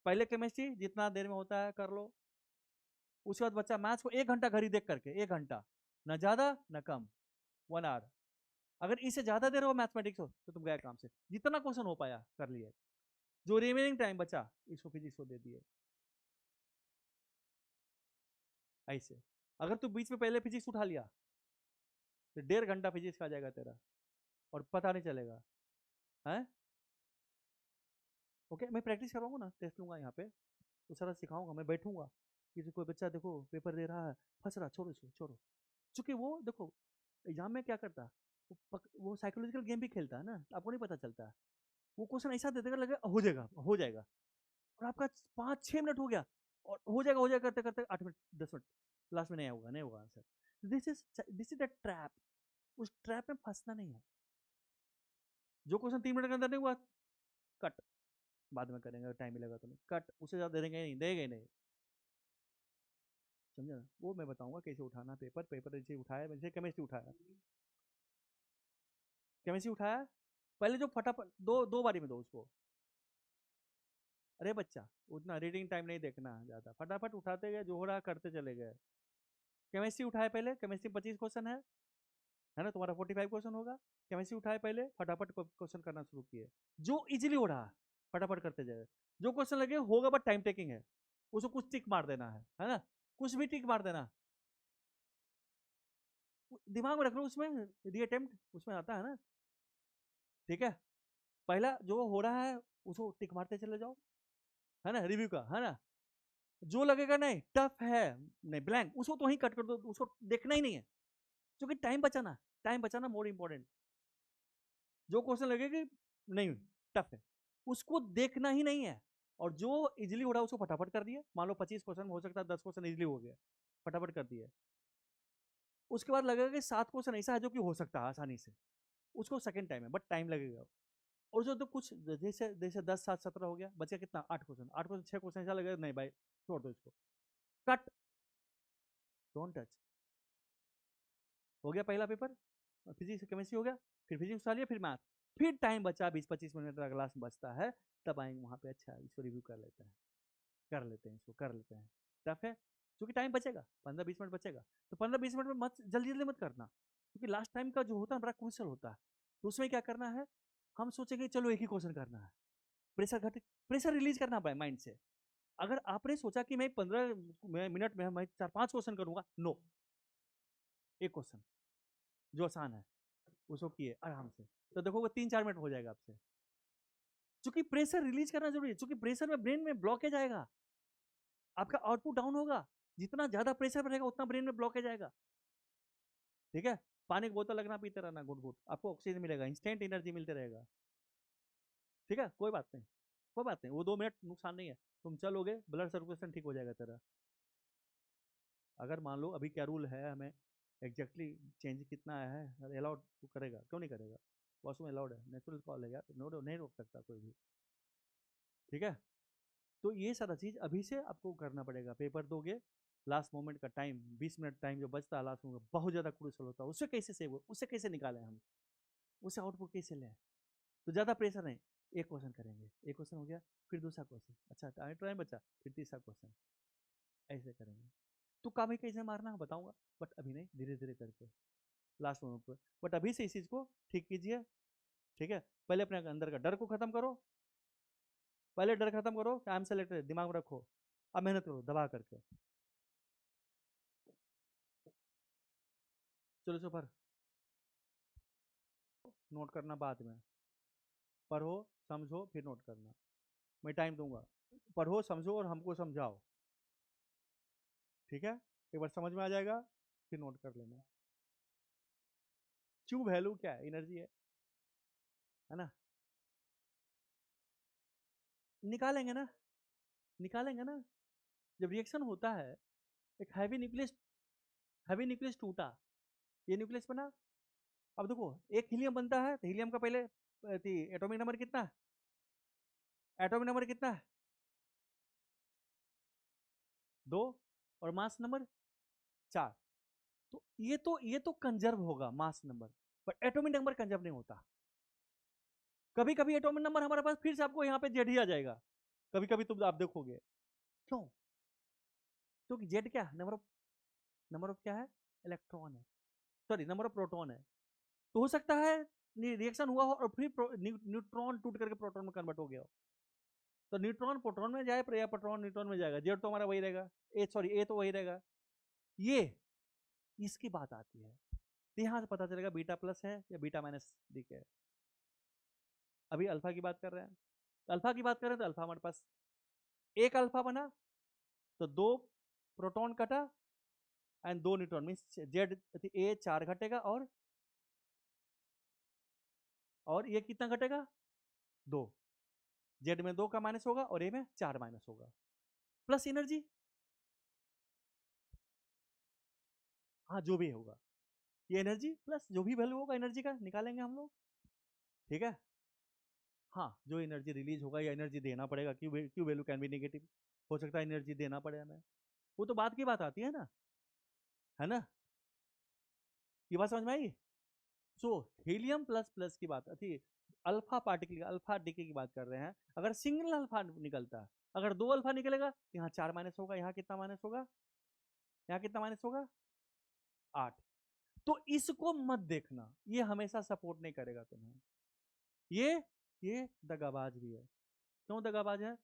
पहले केमिस्ट्री जितना देर में होता है कर लो। उसके बाद बच्चा मैथ्स को 1 घंटा घड़ी देख करके, 1 घंटा, ना ज्यादा ना कम, 1 आवर। अगर इससे ज्यादा देर हो मैथमेटिक्स हो तो तुम गए काम से, जितना क्वेश्चन हो पाया कर लिए। जो रिमेनिंग टाइम बचा इसको फिजिक्स को दे दिए। ऐसे अगर तू बीच में पहले फिजिक्स उठा लिया तो 1.5 घंटा फिजिक्स का जाएगा तेरा, और पता नहीं चलेगा है। ओके, मैं प्रैक्टिस करवाऊंगा ना, टेस्ट लूंगा यहाँ पे, तो सारा सिखाऊंगा, मैं बैठूंगा कि कोई बच्चा देखो पेपर दे रहा है, फंस रहा, छोड़ो इसको छोड़ो। चूंकि वो देखो एग्जाम में क्या करता है, वो साइकोलॉजिकल गेम भी खेलता है ना, आपको नहीं पता चलता है। वो क्वेश्चन ऐसा दे देगा, लगेगा हो जाएगा हो जाएगा, और आपका 5-6 मिनट हो गया, और हो जाएगा करते करते 8 मिनट 10 मिनट, लास्ट में नहीं होगा, नहीं होगा answer. This is the trap. उस ट्रैप में फंसना नहीं है। जो क्वेश्चन 3 मिनट के अंदर नहीं हुआ, कट, बाद में करेंगे, टाइम मिलेगा तो नहीं, कट, उससे ज्यादा दे देंगे नहीं, देंगे ही नहीं। समझे ना, वो मैं बताऊंगा कैसे उठाना पेपर। पेपर जैसे उठाया, जैसे केमिस्ट्री उठाया, केमिस्ट्री उठाया, पहले जो फटाफट दो दो बारी में दो उसको। अरे बच्चा, उतना रीडिंग टाइम नहीं देखना ज्यादा, फटाफट उठाते गए, जो हो रहा करते चले गए। केमिस्ट्री उठाए पहले, केमिस्ट्री 25 क्वेश्चन है ना, तुम्हारा 45 क्वेश्चन होगा। केमिस्ट्री उठाए पहले, फटाफट क्वेश्चन करना शुरू किए, जो इजीली हो रहा है फटाफट करते जाए। जो क्वेश्चन लगे होगा बट टाइम टेकिंग है, उसको कुछ टिक मार देना है ना, कुछ भी टिक मार देना। दिमाग में रख लो, उसमें री अटेम्प्ट उसमें आता है ना। ठीक है, पहला जो हो रहा है उसको टिक मारते चले जाओ, है ना, रिव्यू का, है ना। जो लगेगा नहीं टफ है, नहीं ब्लैंक, उसको तो वहीं कट कर दो, उसको देखना ही नहीं है, क्योंकि टाइम बचाना मोर इंपॉर्टेंट। जो क्वेश्चन लगे कि नहीं टफ है, उसको देखना ही नहीं है। और जो इजिली हो रहा है उसको फटाफट कर दिए, मान लो 25 क्वेश्चन हो सकता है, 10 क्वेश्चन इजिली हो गया, फटाफट कर दिए। उसके बाद लगेगा कि 7 क्वेश्चन ऐसा है जो कि हो सकता है आसानी से, उसको सेकंड टाइम है बट टाइम लगेगा। और जो तो कुछ जैसे जैसे 10 7 17 हो गया, बचा कितना 8 क्वेश्चन, 8 क्वेश्चन 6 क्वेश्चन ऐसा लगेगा नहीं भाई, छोड़ दो इसको, कट, डोंट टच। हो गया पहला पेपर, फिजिक्स केमिस्ट्री हो गया, फिर फिजिक्स उठा लिया, फिर मैथ, फिर टाइम बचा 20-25 मिनट का क्लास बचता है, तब आएंगे वहाँ पे, अच्छा इसको रिव्यू कर लेते हैं, कर लेते हैं इसको, कर लेते हैं। टफ है, क्योंकि टाइम बचेगा, 15-20 मिनट बचेगा, तो 15-20 मिनट में मत जल्दी जल्दी मत करना, क्योंकि लास्ट टाइम का जो होता है बड़ा क्रूशल होता है। तो उसमें क्या करना है, हम सोचेंगे चलो एक ही क्वेश्चन करना है, प्रेशर रिलीज करना पाए माइंड से। अगर आपने सोचा कि मैं 15 मिनट में मैं 4-5 क्वेश्चन करूंगा, नो, एक क्वेश्चन जो आसान है उसको किए आराम से, तो देखो 3-4 मिनट हो जाएगा आपसे। क्योंकि प्रेशर रिलीज करना जरूरी है, क्योंकि प्रेशर में ब्रेन में ब्लॉकेज आएगा, आपका आउटपुट डाउन होगा, जितना ज्यादा प्रेशर रहेगा उतना ब्रेन में ब्लॉकेज आएगा। ठीक है, पानी की बोतल लगना, पीते रहना घुट घुट, आपको ऑक्सीजन मिलेगा, इंस्टेंट एनर्जी मिलते रहेगा। ठीक है, कोई बात नहीं, कोई बात नहीं, वो 2 मिनट नुकसान नहीं है, तुम चलोगे ब्लड सर्कुलेशन ठीक हो जाएगा तेरा। अगर मान लो अभी क्या रूल है, हमें एग्जैक्टली चेंज कितना आया है, अलाउड तो करेगा, क्यों नहीं करेगा, वॉशरूम अलाउड है, नेचुरल कॉल है यार, नो नहीं रोक सकता कोई भी। ठीक है, तो ये सारा चीज अभी से आपको करना पड़ेगा। पेपर दोगे, लास्ट मोमेंट का टाइम 20 मिनट टाइम जो बचता है लास्ट मोमेंट, बहुत ज्यादा क्रूशल होता है, उससे कैसे सेव हो, उससे कैसे निकालें हम, उससे आउटपुट कैसे लें। तो ज्यादा प्रेशर नहीं, एक क्वेश्चन करेंगे, एक क्वेश्चन हो गया, फिर दूसरा क्वेश्चन, अच्छा टाइम बचा, फिर तीसरा क्वेश्चन, ऐसे करेंगे। तो काम ही कैसे मारना बताऊंगा, बट अभी नहीं, धीरे धीरे करके लास्ट मोमेंट पर। बट अभी से इस चीज को ठीक कीजिए। ठीक है, पहले अपने अंदर का डर को खत्म करो, पहले डर खत्म करो, टाइम से लेटर दिमाग में रखो, अब मेहनत करो दबा करके। चलो सुपर, नोट करना बाद में, पढ़ो समझो फिर नोट करना, मैं टाइम दूंगा, पढ़ो समझो और हमको समझाओ। ठीक है, एक बार समझ में आ जाएगा फिर नोट कर लेना। क्यू वैल्यू क्या है, एनर्जी है ना, निकालेंगे ना, निकालेंगे ना। जब रिएक्शन होता है, एक हैवी न्यूक्लियस टूटा, ये न्यूक्लियस बना। अब देखो एक हीलियम बनता है, तो हीलियम का पहले एटॉमिक नंबर कितना है, एटॉमिक नंबर कितना है 2, और मास नंबर 4। तो ये तो कंजर्व होगा मास नंबर, पर एटॉमिक नंबर कंजर्व नहीं होता। कभी कभी एटॉमिक नंबर हमारे पास फिर से आपको यहाँ पे जेड ही आ जाएगा, कभी कभी तुम आप देखोगे, क्यों, क्योंकि जेड क्या है, नंबर ऑफ क्या है, इलेक्ट्रॉन है, सॉरी नंबर ऑफ प्रोटॉन है। तो हो सकता है रिएक्शन हुआ हो और फिर न्यूट्रॉन टूट करके प्रोटॉन में कन्वर्ट हो गया हो, तो न्यूट्रॉन प्रोटॉन में जाए या प्रोटॉन न्यूट्रॉन में जाएगा, जेड तो हमारा वही रहेगा, ए तो वही रहेगा। ये इसकी बात आती है, तो यहां से पता चलेगा बीटा प्लस है या बीटा माइनस डी है। अभी अल्फा की बात कर रहे हैं, तो अल्फा की बात करें तो अल्फा हमारे पास एक अल्फा बना, तो 2 प्रोटॉन कटा and 2 neutron, mean Z A 4 घटेगा, और ये कितना घटेगा 2, जेड में 2 का माइनस होगा और ए में 4 माइनस होगा, प्लस एनर्जी, हाँ जो भी होगा, ये एनर्जी प्लस जो भी वैल्यू होगा एनर्जी का निकालेंगे हम लोग। ठीक है, हाँ जो एनर्जी रिलीज होगा या एनर्जी देना पड़ेगा, Q value can be negative, हो सकता है एनर्जी देना पड़े हमें, वो तो बात की बात आती है ना, ये बात समझ में आई। सो हीलियम प्लस प्लस की बात थी, अल्फा पार्टिकल अल्फा डीके की बात कर रहे हैं। अगर सिंगल अल्फा निकलता है, अगर 2 अल्फा निकलेगा, यहाँ 4 माइनस होगा, यहाँ कितना माइनस होगा, यहाँ कितना माइनस होगा 8। तो इसको मत देखना, ये हमेशा सपोर्ट नहीं करेगा तुम्हें, ये ये दगाबाज भी है। क्यों दगाबाज है,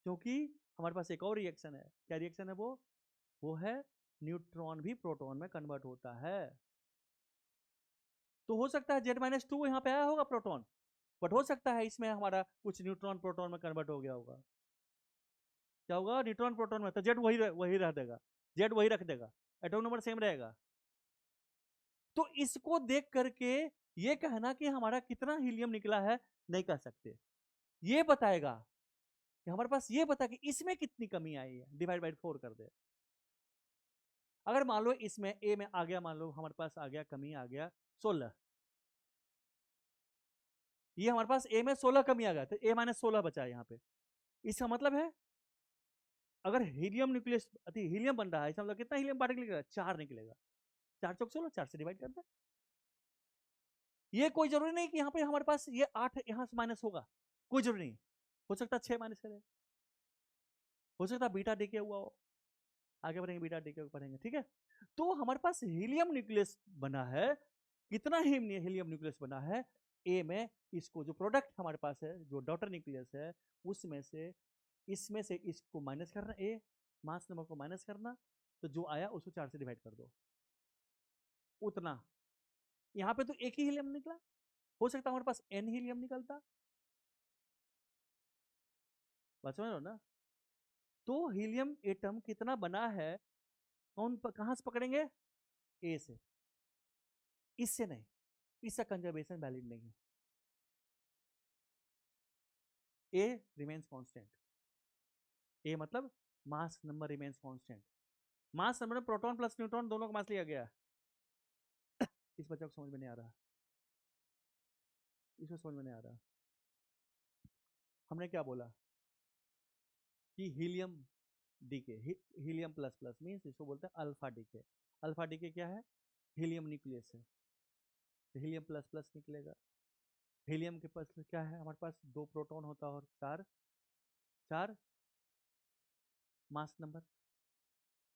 क्योंकि हमारे पास एक और रिएक्शन है, क्या रिएक्शन है वो है न्यूट्रॉन भी प्रोटॉन में कन्वर्ट होता है। तो हो सकता है Z-2 यहाँ पे आया होगा प्रोटॉन, बट हो सकता है इसमें हमारा कुछ न्यूट्रॉन प्रोटॉन में कन्वर्ट हो गया होगा, क्या होगा न्यूट्रॉन प्रोटॉन में, तो जेड वही रह देगा, जेड वही रख देगा, एटॉमिक नंबर सेम रहेगा। तो इसको देख करके ये कहना कि हमारा कितना हीलियम निकला है नहीं कह सकते, ये बताएगा कि हमारे पास ये बता कि इसमें कितनी कमी आई है, डिवाइड बाई 4 कर दे। अगर मान लो इसमें ए में आ गया, मान लो हमारे पास आ गया कमी आ गया 16, ये हमारे पास ए में 16 कमी आ गया, तो ए माइनस 16 बचा है यहाँ पे। इसका मतलब है अगर हीलियम न्यूक्लियस हीलियम बन रहा है, इसका मतलब कितना हीलियम पार्टिकल निकलेगा, 4 निकलेगा, 4 चौक 16, 4 से डिवाइड कर दे। ये कोई जरूरी नहीं कि यहाँ पे हमारे पास ये 8 यहाँ से माइनस होगा, कोई जरूरी नहीं, हो सकता 6 माइनस करे, हो सकता बीटा डीके हुआ हो, आगे बढ़ेंगे बीटा डीके पढ़ेंगे। ठीक है, तो हमारे पास हीलियम न्यूक्लियस बना है, कितना हीलियम न्यूक्लियस बना है, ए में इसको जो प्रोडक्ट हमारे पास है, जो डॉटर न्यूक्लियस है, उसमें से इसमें से इसको माइनस करना, ए मास नंबर को माइनस करना, तो जो आया उसको 4 से डिवाइड कर दो, उतना। यहाँ पे तो एक ही हीलियम निकला, हो सकता हमारे पास n हीलियम निकलता, बात समझ रहे हो ना? तो हीलियम एटम कितना बना है कहां से पकड़ेंगे? ए से, इससे नहीं, इसका कंजर्वेशन वैलिड नहीं है। ए रिमेन्स कांस्टेंट, ए मतलब mass number remains constant. Mass number में प्रोटॉन प्लस न्यूट्रॉन दोनों का मास लिया गया। इस बच्चे को समझ में नहीं आ रहा, इसको समझ में नहीं आ रहा। हमने क्या बोला कि helium decay, helium plus plus means इसको बोलते हैं अल्फा डीके। अल्फा डीके क्या है? हीलियम न्यूक्लियस है, तो हीलियम प्लस प्लस निकलेगा। हीलियम के पास क्या है हमारे पास? 2 प्रोटॉन होता है और 4 4 मास नंबर,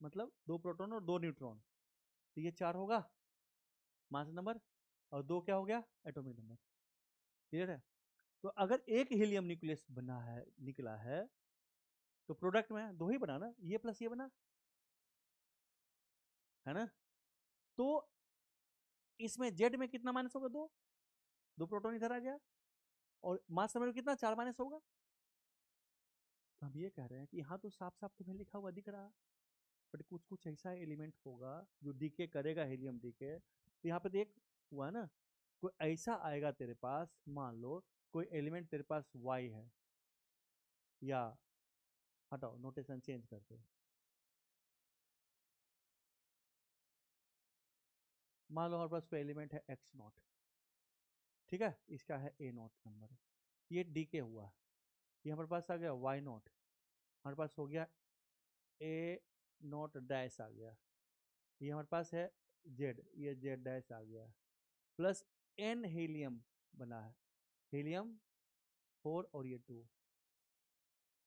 मतलब 2 प्रोटॉन और 2 न्यूट्रॉन, तो ये 4 होगा मास नंबर, और 2 क्या हो गया? Atomic number. क्लियर है? तो अगर एक हीलियम न्यूक्लियस बना है, निकला है, तो प्रोडक्ट में 2 ही बना ना, ये प्लस ये बना, है ना? तो इसमें जेड में कितना माइनस होगा? 2, 2 प्रोटॉन इधर आ गया, और मास नंबर में कितना? 4 माइनस होगा। तो हम ये कह रहे हैं कि यहाँ तो साफ साफ तुम्हें लिखा हुआ दिख रहा है, बट कुछ कुछ ऐसा एलिमेंट होगा जो डीके करेगा, हीलियम डीके। तो यहाँ पे देख हुआ ना, कोई ऐसा आएगा तेरे पास, मान लो कोई एलिमेंट तेरे पास वाई है, या हटाओ नोटेशन चेंज करके, मान लो हमारे पास कोई एलिमेंट है एक्स नॉट, ठीक है, इसका है ए नॉट नंबर, ये डीके हुआ, ये हमारे पास आ गया वाई नॉट, हमारे पास हो गया ए नॉट डैश आ गया, ये हमारे पास है जेड, ये जेड डैश आ गया, प्लस एन हीलियम बना है, हीलियम 4 और ये 2।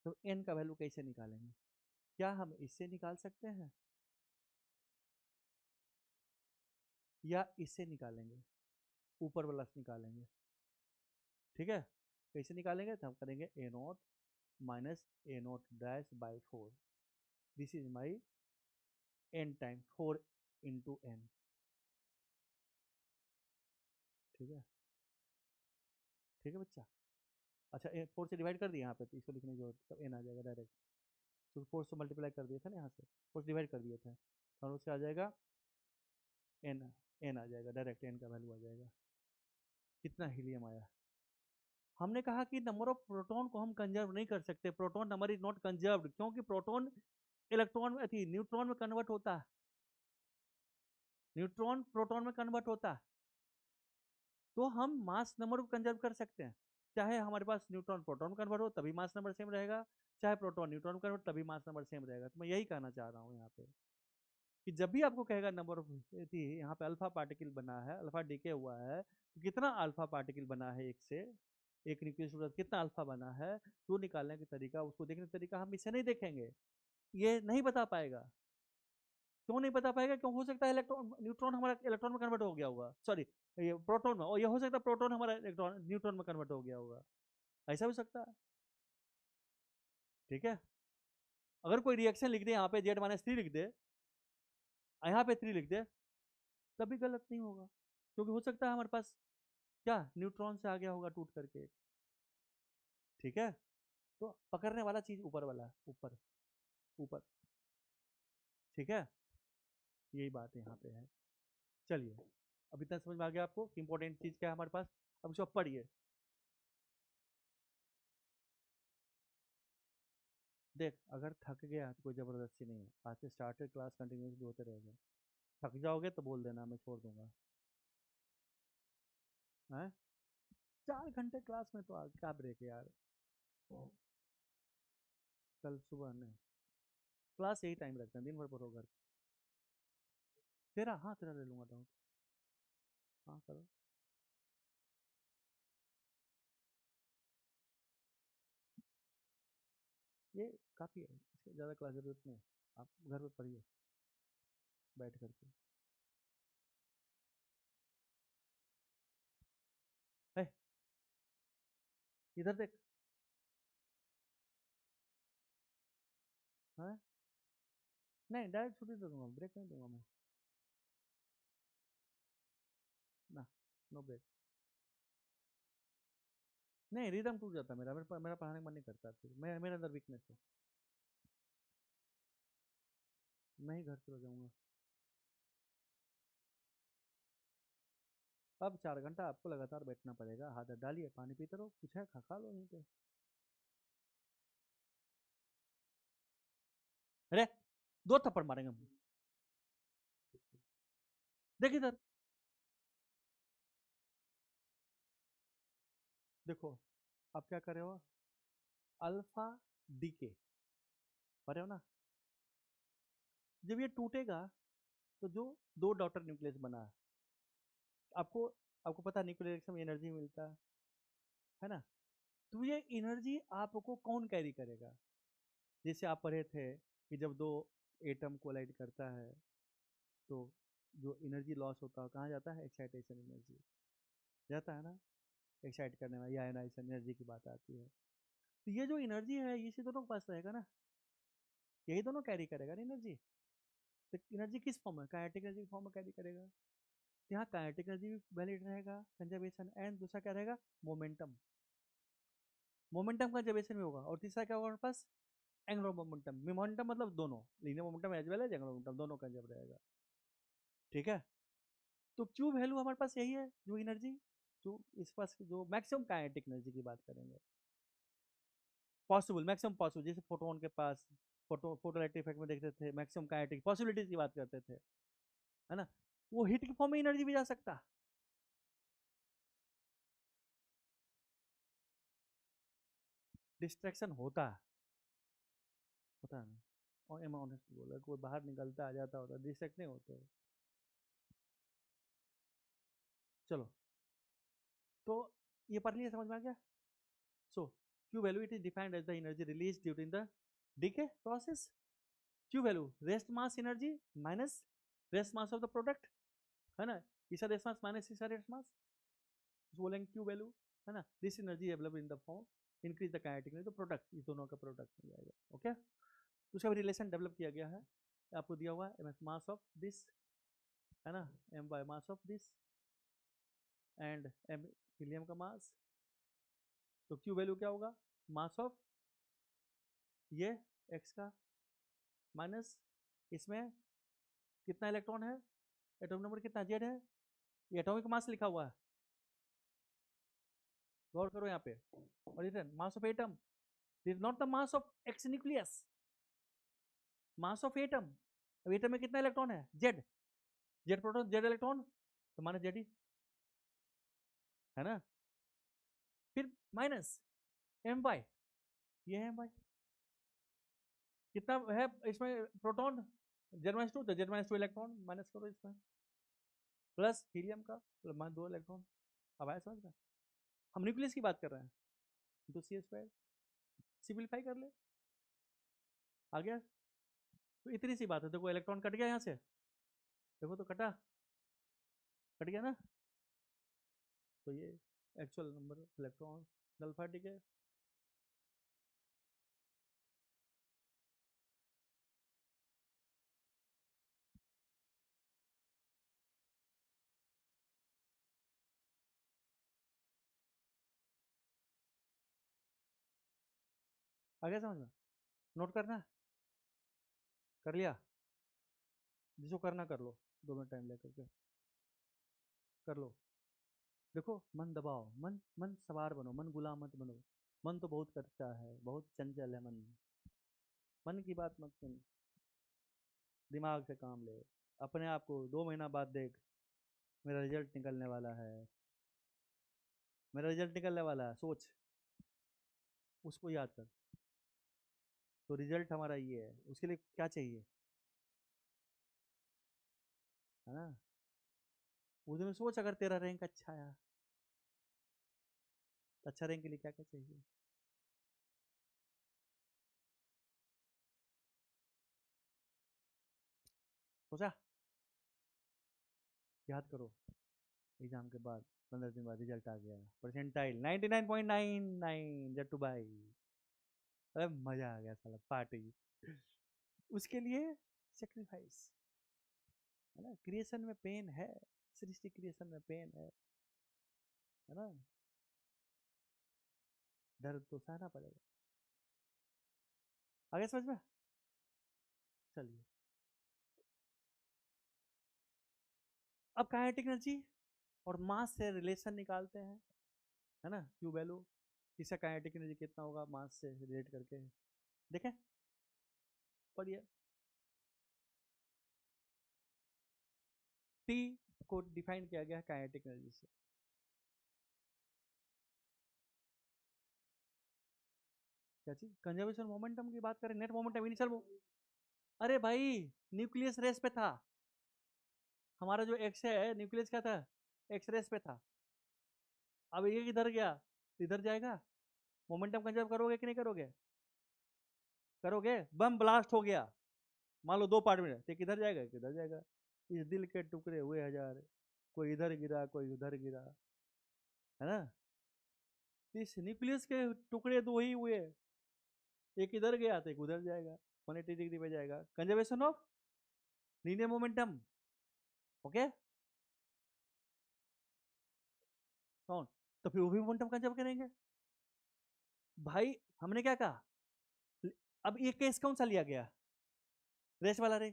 तो एन का वैल्यू कैसे निकालेंगे? क्या हम इससे निकाल सकते हैं या इससे निकालेंगे? ऊपर वाला से निकालेंगे, ठीक है। कैसे निकालेंगे? तो हम करेंगे A naught minus A naught dash by 4, this is my N time 4 into N, ठीक है, ठीक है बच्चा। अच्छा, 4 से डिवाइड कर दिया यहाँ पे, तो इसको लिखने की जरूरत, तब एन आ जाएगा डायरेक्ट, तो 4 से मल्टीप्लाई कर दिया था ना यहाँ से, 4 से डिवाइड कर दिया था, और उससे आ जाएगा एन, एन आ जाएगा डायरेक्ट, एन का वैल्यू आ जाएगा। कितना हीलियम आया? हमने कहा कि नंबर ऑफ प्रोटॉन को हम कंजर्व नहीं कर सकते, proton number is not conserved, क्योंकि प्रोटॉन इलेक्ट्रॉन में थी, न्यूट्रॉन में कन्वर्ट होता है, न्यूट्रॉन प्रोटॉन में कन्वर्ट होता है, तो हम मास नंबर को कंजर्व कर सकते हैं, चाहे हमारे पास न्यूट्रॉन प्रोटॉन कन्वर्ट हो तभी मास नंबर सेम रहेगा, चाहे प्रोटॉन न्यूट्रॉन कन्वर्ट तभी मास नंबर सेम रहेगा। तो मैं यही कहना चाह रहा हूँ यहाँ पे कि जब भी आपको कहेगा नंबर ऑफ, यहाँ पे अल्फा पार्टिकल बना है, अल्फा डीके हुआ है, तो कितना अल्फा पार्टिकल बना है, एक से एक न्यूक्लियस कितना अल्फा बना है, तो निकालने का तरीका, उसको देखने का तरीका हम इसे नहीं देखेंगे, ये नहीं बता पाएगा। क्यों नहीं बता पाएगा? क्यों? हो सकता है इलेक्ट्रॉन, न्यूट्रॉन हमारा इलेक्ट्रॉन में कन्वर्ट हो गया होगा, सॉरी ये प्रोटॉन में, और ये हो सकता है प्रोटॉन हमारा इलेक्ट्रॉन न्यूट्रॉन में कन्वर्ट हो गया होगा, ऐसा हो सकता है, ठीक है। अगर कोई रिएक्शन लिख दे यहाँ पे जेड माइनस 3 लिख दे, यहाँ पे 3 लिख दे, तभी गलत नहीं होगा, क्योंकि हो सकता है हमारे पास क्या न्यूट्रॉन से आ गया होगा टूट करके, ठीक है। तो पकड़ने वाला चीज ऊपर वाला, ऊपर ऊपर, ठीक है, यही बात यहाँ पे है। चलिए, अब इतना समझ में आ गया आपको कि इंपॉर्टेंट चीज क्या है हमारे पास। अब इसको पढ़िए, देख अगर थक गया तो कोई जबरदस्ती नहीं है, आज से स्टार्टेड क्लास कंटिन्यूसली होते रहेगा, थक जाओगे तो बोल देना, मैं छोड़ दूंगा, है। 4 घंटे क्लास में तो क्या ब्रेक है यार, कल सुबह नहीं, क्लास यही टाइम रखते हैं, दिन भर पढ़ो घर। तेरा, हाँ तेरा ले लूंगा डाउट, हाँ करो। ये काफ़ी है, इससे ज़्यादा क्लास जरूरत नहीं है, आप घर पर पढ़िए बैठ करके। है इधर देख। हाँ नहीं, डायरेक्ट छुट्टी दे दूंगा, ब्रेक नहीं दूंगा मैं ना। No break. नहीं, रिदम टूट जाता है मेरा, मेरा पढ़ाने का मन नहीं करता, फिर मैं, मेरे अंदर वीकनेस है। मैं ही घर चला जाऊंगा। अब 4 घंटा आपको लगातार बैठना पड़ेगा, आदत डालिए, पानी पीते रहो, कुछ है खा खा लो यहीं पे। अरे 2 थप्पड़ मारेंगे हम। देख इधर, देखो आप क्या कर रहे हो, अल्फा डीके पढ़ रहे हो ना। जब ये टूटेगा तो जो दो डॉटर न्यूक्लियस बना, आपको आपको पता है न्यूक्लियर रिएक्शन में एनर्जी मिलता है ना। तो ये एनर्जी आपको कौन कैरी करेगा। जैसे आप पढ़े थे कि जब दो एटम कोलाइड करता है तो जो एनर्जी लॉस होता है कहाँ जाता है, एक्साइटेशन एनर्जी जाता है ना। एक्साइट करने में या आयनाइजेशन एनर्जी की बात आती है। तो ये जो एनर्जी है इसी दोनों के पास रहेगा ना, यही दोनों कैरी करेगा ना एनर्जी। तो एनर्जी किस फॉर्म में, काइनेटिक एनर्जी फॉर्म में कैरी करेगा। तो यहाँ काइनेटिक एनर्जी भी वैलिड रहेगा, कंजर्वेशन, एंड दूसरा क्या रहेगा, मोमेंटम। मोमेंटम कंजर्वेशन भी होगा, और तीसरा क्या होगा हमारे पास, एंगुलर मोमेंटम। मोमेंटम मतलब दोनों, linear momentum as well as angular momentum, दोनों कंजर्व रहेगा। ठीक है। तो क्यू वैल्यू हमारे पास यही है, जो एनर्जी, जो इस पास जो मैक्सिमम काइनेटिक एनर्जी की बात करेंगे, पॉसिबल मैक्सिमम पॉसिबल, जैसे फोटोन के पास, फोटो इलेक्ट्रिक इफेक्ट में देखते थे मैक्सिमम काइनेटिक पॉसिबिलिटीज की बात करते थे, है ना। वो हीट के फॉर्म में एनर्जी भी जा सकता, डिस्ट्रैक्शन होता है ना। और एम ऑनेस्ट बोला, कोई बाहर निकलता आ जाता होता, डिस्ट्रैक्ट नहीं होते। चलो, तो ये पढ़ लिया, समझ में आ गया। सो Q value, it is defined as the energy released during the decay process. Q value, rest mass energy minus rest mass of the product, है ना। इसका रेस्ट मास माइनस इसका रेस्ट मास, बोलेंगे क्यू वैल्यू, है ना। This energy available in the form increase the kinetic energy, तो प्रोडक्ट, इस दोनों का प्रोडक्ट मिल जाएगा। ओके, तो उसका भी रिलेशन डेवलप किया गया है, आपको दिया हुआ है एम मास ऑफ दिस, है ना, M by mass of this, and M helium का मास। तो क्यू वैल्यू क्या होगा, मास ऑफ ये एक्स का माइनस इसमें कितना इलेक्ट्रॉन है, एटॉमिक नंबर कितना, जेड है, ये एटॉमिक मास लिखा हुआ है, गौर करो यहाँ पे। और return mass of atom, this is not the mass of x nucleus, mass of atom. अब एटम में कितना इलेक्ट्रॉन है, Z, Z proton Z electron, तो माइनस जेड ही, है ना। फिर माइनस एम बाई, ये है एम बाई, कितना है इसमें प्रोटॉन, जेड माइनस टू, तो Z minus two electron minus करो इसमें, प्लस हीलियम का माइनस 2 इलेक्ट्रॉन। अब आया समझ में, हम न्यूक्लियस की बात कर रहे हैं, तो सी स्क्वायर, सिंपलीफाई कर ले, आ गया। तो इतनी सी बात है, देखो इलेक्ट्रॉन कट गया यहाँ से, देखो तो कटा, कट गया ना। तो ये actual number electron alpha D के। आ गया समझ में, नोट करना, कर लिया, जिसको करना कर लो, 2 मिनट टाइम लेकर के कर लो। देखो मन दबाओ, मन मन सवार बनो, मन गुलाम मत बनो। मन तो बहुत करता है, बहुत चंचल है मन, मन की बात मत सुन, दिमाग से काम ले। अपने आप को 2 महीना बाद देख, मेरा रिजल्ट निकलने वाला है, मेरा रिजल्ट निकलने वाला है, सोच, उसको याद कर। तो रिजल्ट हमारा ये है, उसके लिए क्या चाहिए, है ना। उसमें सोच, अगर तेरा रैंक अच्छा आया, तो अच्छा रैंक के लिए क्या क्या चाहिए, सोचा, याद करो। एग्जाम के बाद 15 दिन बाद रिजल्ट आ गया, परसेंटाइल 99.99 जट्टू भाई, अरे मजा आ गया साला, पार्टी। उसके लिए सेक्रीफाइस है ना, क्रिएशन में पेन है, सृष्टि क्रिएशन में पेन है ना, दर्द तो सहना पड़ेगा। आगे समझ में? चलिए, अब काइनेटिक एनर्जी और मास से रिलेशन निकालते हैं, है ना, क्यू वैल्यू, इसका काइनेटिक एनर्जी कितना होगा मास से रिलेट करके, देखें पढ़िए। टी को डिफाइन किया गया है काइनेटिक एनर्जी से, क्या चीज, कंजर्वेशन मोमेंटम की बात करें, नेट मोमेंटम, इनिशियल, अरे भाई न्यूक्लियस रेस पे था, हमारा जो एक्स है न्यूक्लियस क्या था, एक्स रेस पे था, अब ये इधर गया इधर जाएगा, मोमेंटम कंजर्व करोगे कि नहीं करोगे, करोगे, बम ब्लास्ट हो गया, मान लो दो पार्ट में, एक इधर जाएगा एक इधर जाएगा, इस दिल के टुकड़े हुए हजार, कोई इधर गिरा कोई उधर गिरा, है ना, इस न्यूक्लियस के टुकड़े दो ही हुए, एक इधर गया तो एक उधर जाएगा, 180 डिग्री पे जाएगा, conservation of linear momentum, okay, कौन, तो फिर वो भी मोमेंटम कंजर्व करेंगे भाई, हमने क्या कहा, अब ये केस कौन सा लिया गया, रेस वाला रे,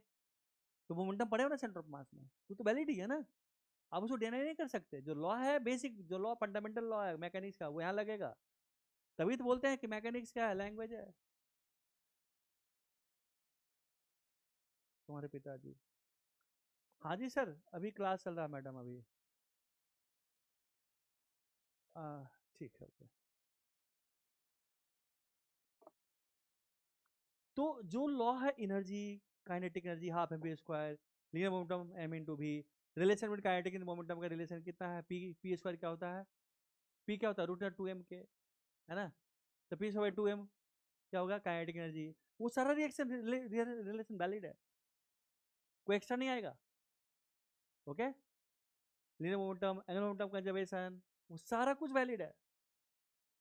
तो मोमेंटम पड़ेगा ना सेंटर ऑफ मास में, तो वैलिड ही है ना, आप उसको डिनाई नहीं कर सकते, जो लॉ है बेसिक, जो लॉ फंडामेंटल लॉ है मैकेनिक्स का वो यहाँ लगेगा, तभी तो बोलते हैं कि मैकेनिक्स क्या है, लैंग्वेज है, तुम्हारे पिताजी, हाँ जी सर, अभी क्लास चल रहा है मैडम अभी, ठीक है ओके। तो जो लॉ है energy, kinetic energy half M P square, linear momentum M into भी, रिलेशन विद काइनेटिक मोमेंटम का रिलेशन कितना है, पी पी स्क्वायर क्या होता है, पी क्या होता है रूट टू एम के, है ना, तो पी स्क्वायर टू एम क्या होगा काइनेटिक एनर्जी, वो सारा रिएक्शन रिलेशन वैलिड है, कोई एक्स्ट्रा नहीं आएगा, okay, linear momentum angular momentum conservation वो सारा कुछ वैलिड है,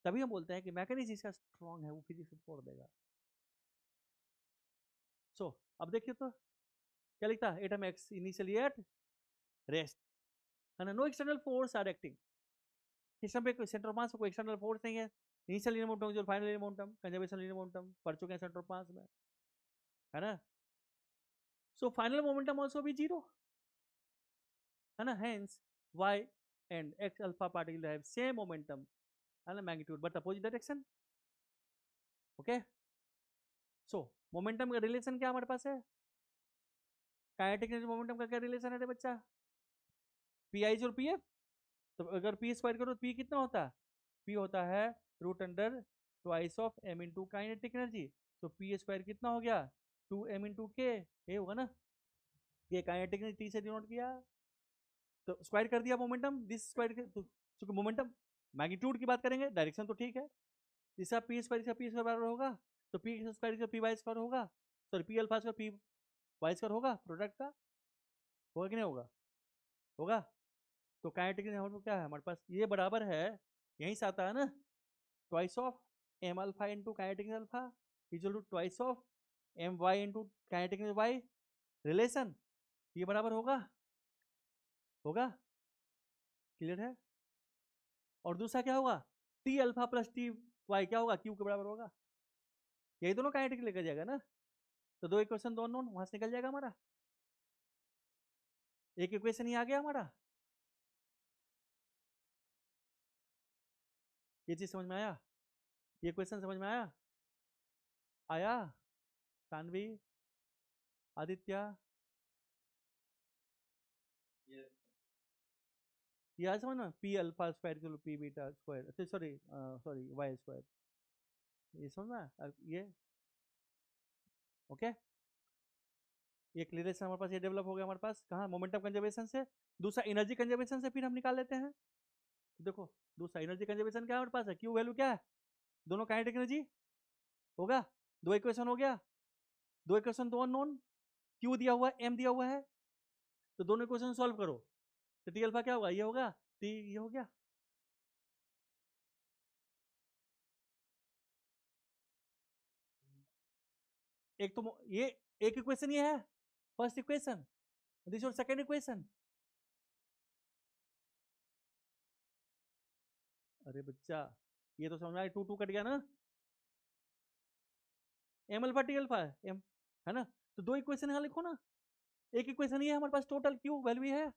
तभी हम बोलते हैं कि मैकेनिक्स इसका स्ट्रॉन्ग है, वो फिजिक्स को छोड़ देगा। सो अब देखिए तो क्या लिखता है, atom X initially at rest, है ना, no external force are acting, system पे कोई सेंटर ऑफ मास कोई एक्सटर्नल फोर्स नहीं है, इनिशियल लीनियर मोमेंटम जो final linear momentum conservation linear momentum पढ़ चुके हैं सेंटर ऑफ मास में, है ना, सो फाइनल मोमेंटम आल्सो भी जीरो, है ना, hence y and x alpha particle have same momentum and magnitude but opposite direction, okay, so momentum का रिलेशन क्या हमारे पास है, काइनेटिक एनर्जी मोमेंटम का क्या रिलेशन है रे बच्चा, पी आई और पी एफ, तो अगर पी स्क्वायर करो तो पी कितना होता है, पी होता है root under twice of M into kinetic energy, तो पी स्क्वायर कितना हो गया 2m इंटू के, ये होगा ना, ये काइनेटिक एनर्जी टी से डिनोट किया, तो स्क्वायर कर दिया मोमेंटम, दिस स्क्वायर चूंकि मोमेंटम मैग्नीट्यूड की बात करेंगे, डायरेक्शन तो ठीक है, इसका पी स्क्वायर इसका पी स्क्वायर बराबर होगा, तो पी स्क्वायर इसका पी वाई स्क्वायर होगा, sorry P alpha square P Y square होगा, प्रोडक्ट का होगा कि नहीं होगा, होगा, तो काइनेटिक एनर्जी क्या है हमारे पास, ये बराबर है, यहीं से आता है ना, twice of M alpha into kinetic alpha equal to twice of M Y into kinetic Y, relation ये बराबर होगा, होगा, क्लियर है, और दूसरा क्या होगा, T alpha plus T Y क्या होगा, क्यू के बराबर होगा, यही दोनों काइनेटिक लेकर जाएगा ना, तो दो इक्वेशन दो अननोन वहां से निकल जाएगा हमारा, एक इक्वेशन ही आ गया हमारा, ये चीज समझ में आया, ये क्वेश्चन समझ में आया, आया, सानवी, आदित्य, ये आज समझ में, पी अल्फा स्क्वायर के P beta square, sorry sorry Y square, ये समझ में, ये ओके, ये क्लियरेशन हमारे पास ये डेवलप हो गया हमारे पास, कहाँ मोमेंटम कंजर्वेशन से, दूसरा एनर्जी कंजर्वेशन से फिर हम निकाल लेते हैं, तो देखो दूसरा एनर्जी कंजर्वेशन क्या हमारे पास है, क्यू वैल्यू क्या है, दोनों काइनेटिक एनर्जी होगा, दो इक्वेशन हो गया, दो इक्वेशन दो अननोन, क्यू दिया हुआ है एम दिया हुआ है, तो दोनों इक्वेशन सॉल्व करो, तो टी अल्फा क्या होगा, ये होगा टी, ये हो गया। एक तो ये एक इक्वेशन ये है, first equation, this your second equation. अरे बच्चा, ये तो समझ में आया, टू टू कट गया ना, M alpha T alpha M, है ना। तो दो इक्वेशन यहाँ लिखो ना, एक इक्वेशन ये हमारे पास टोटल क्यू वैल्यू है,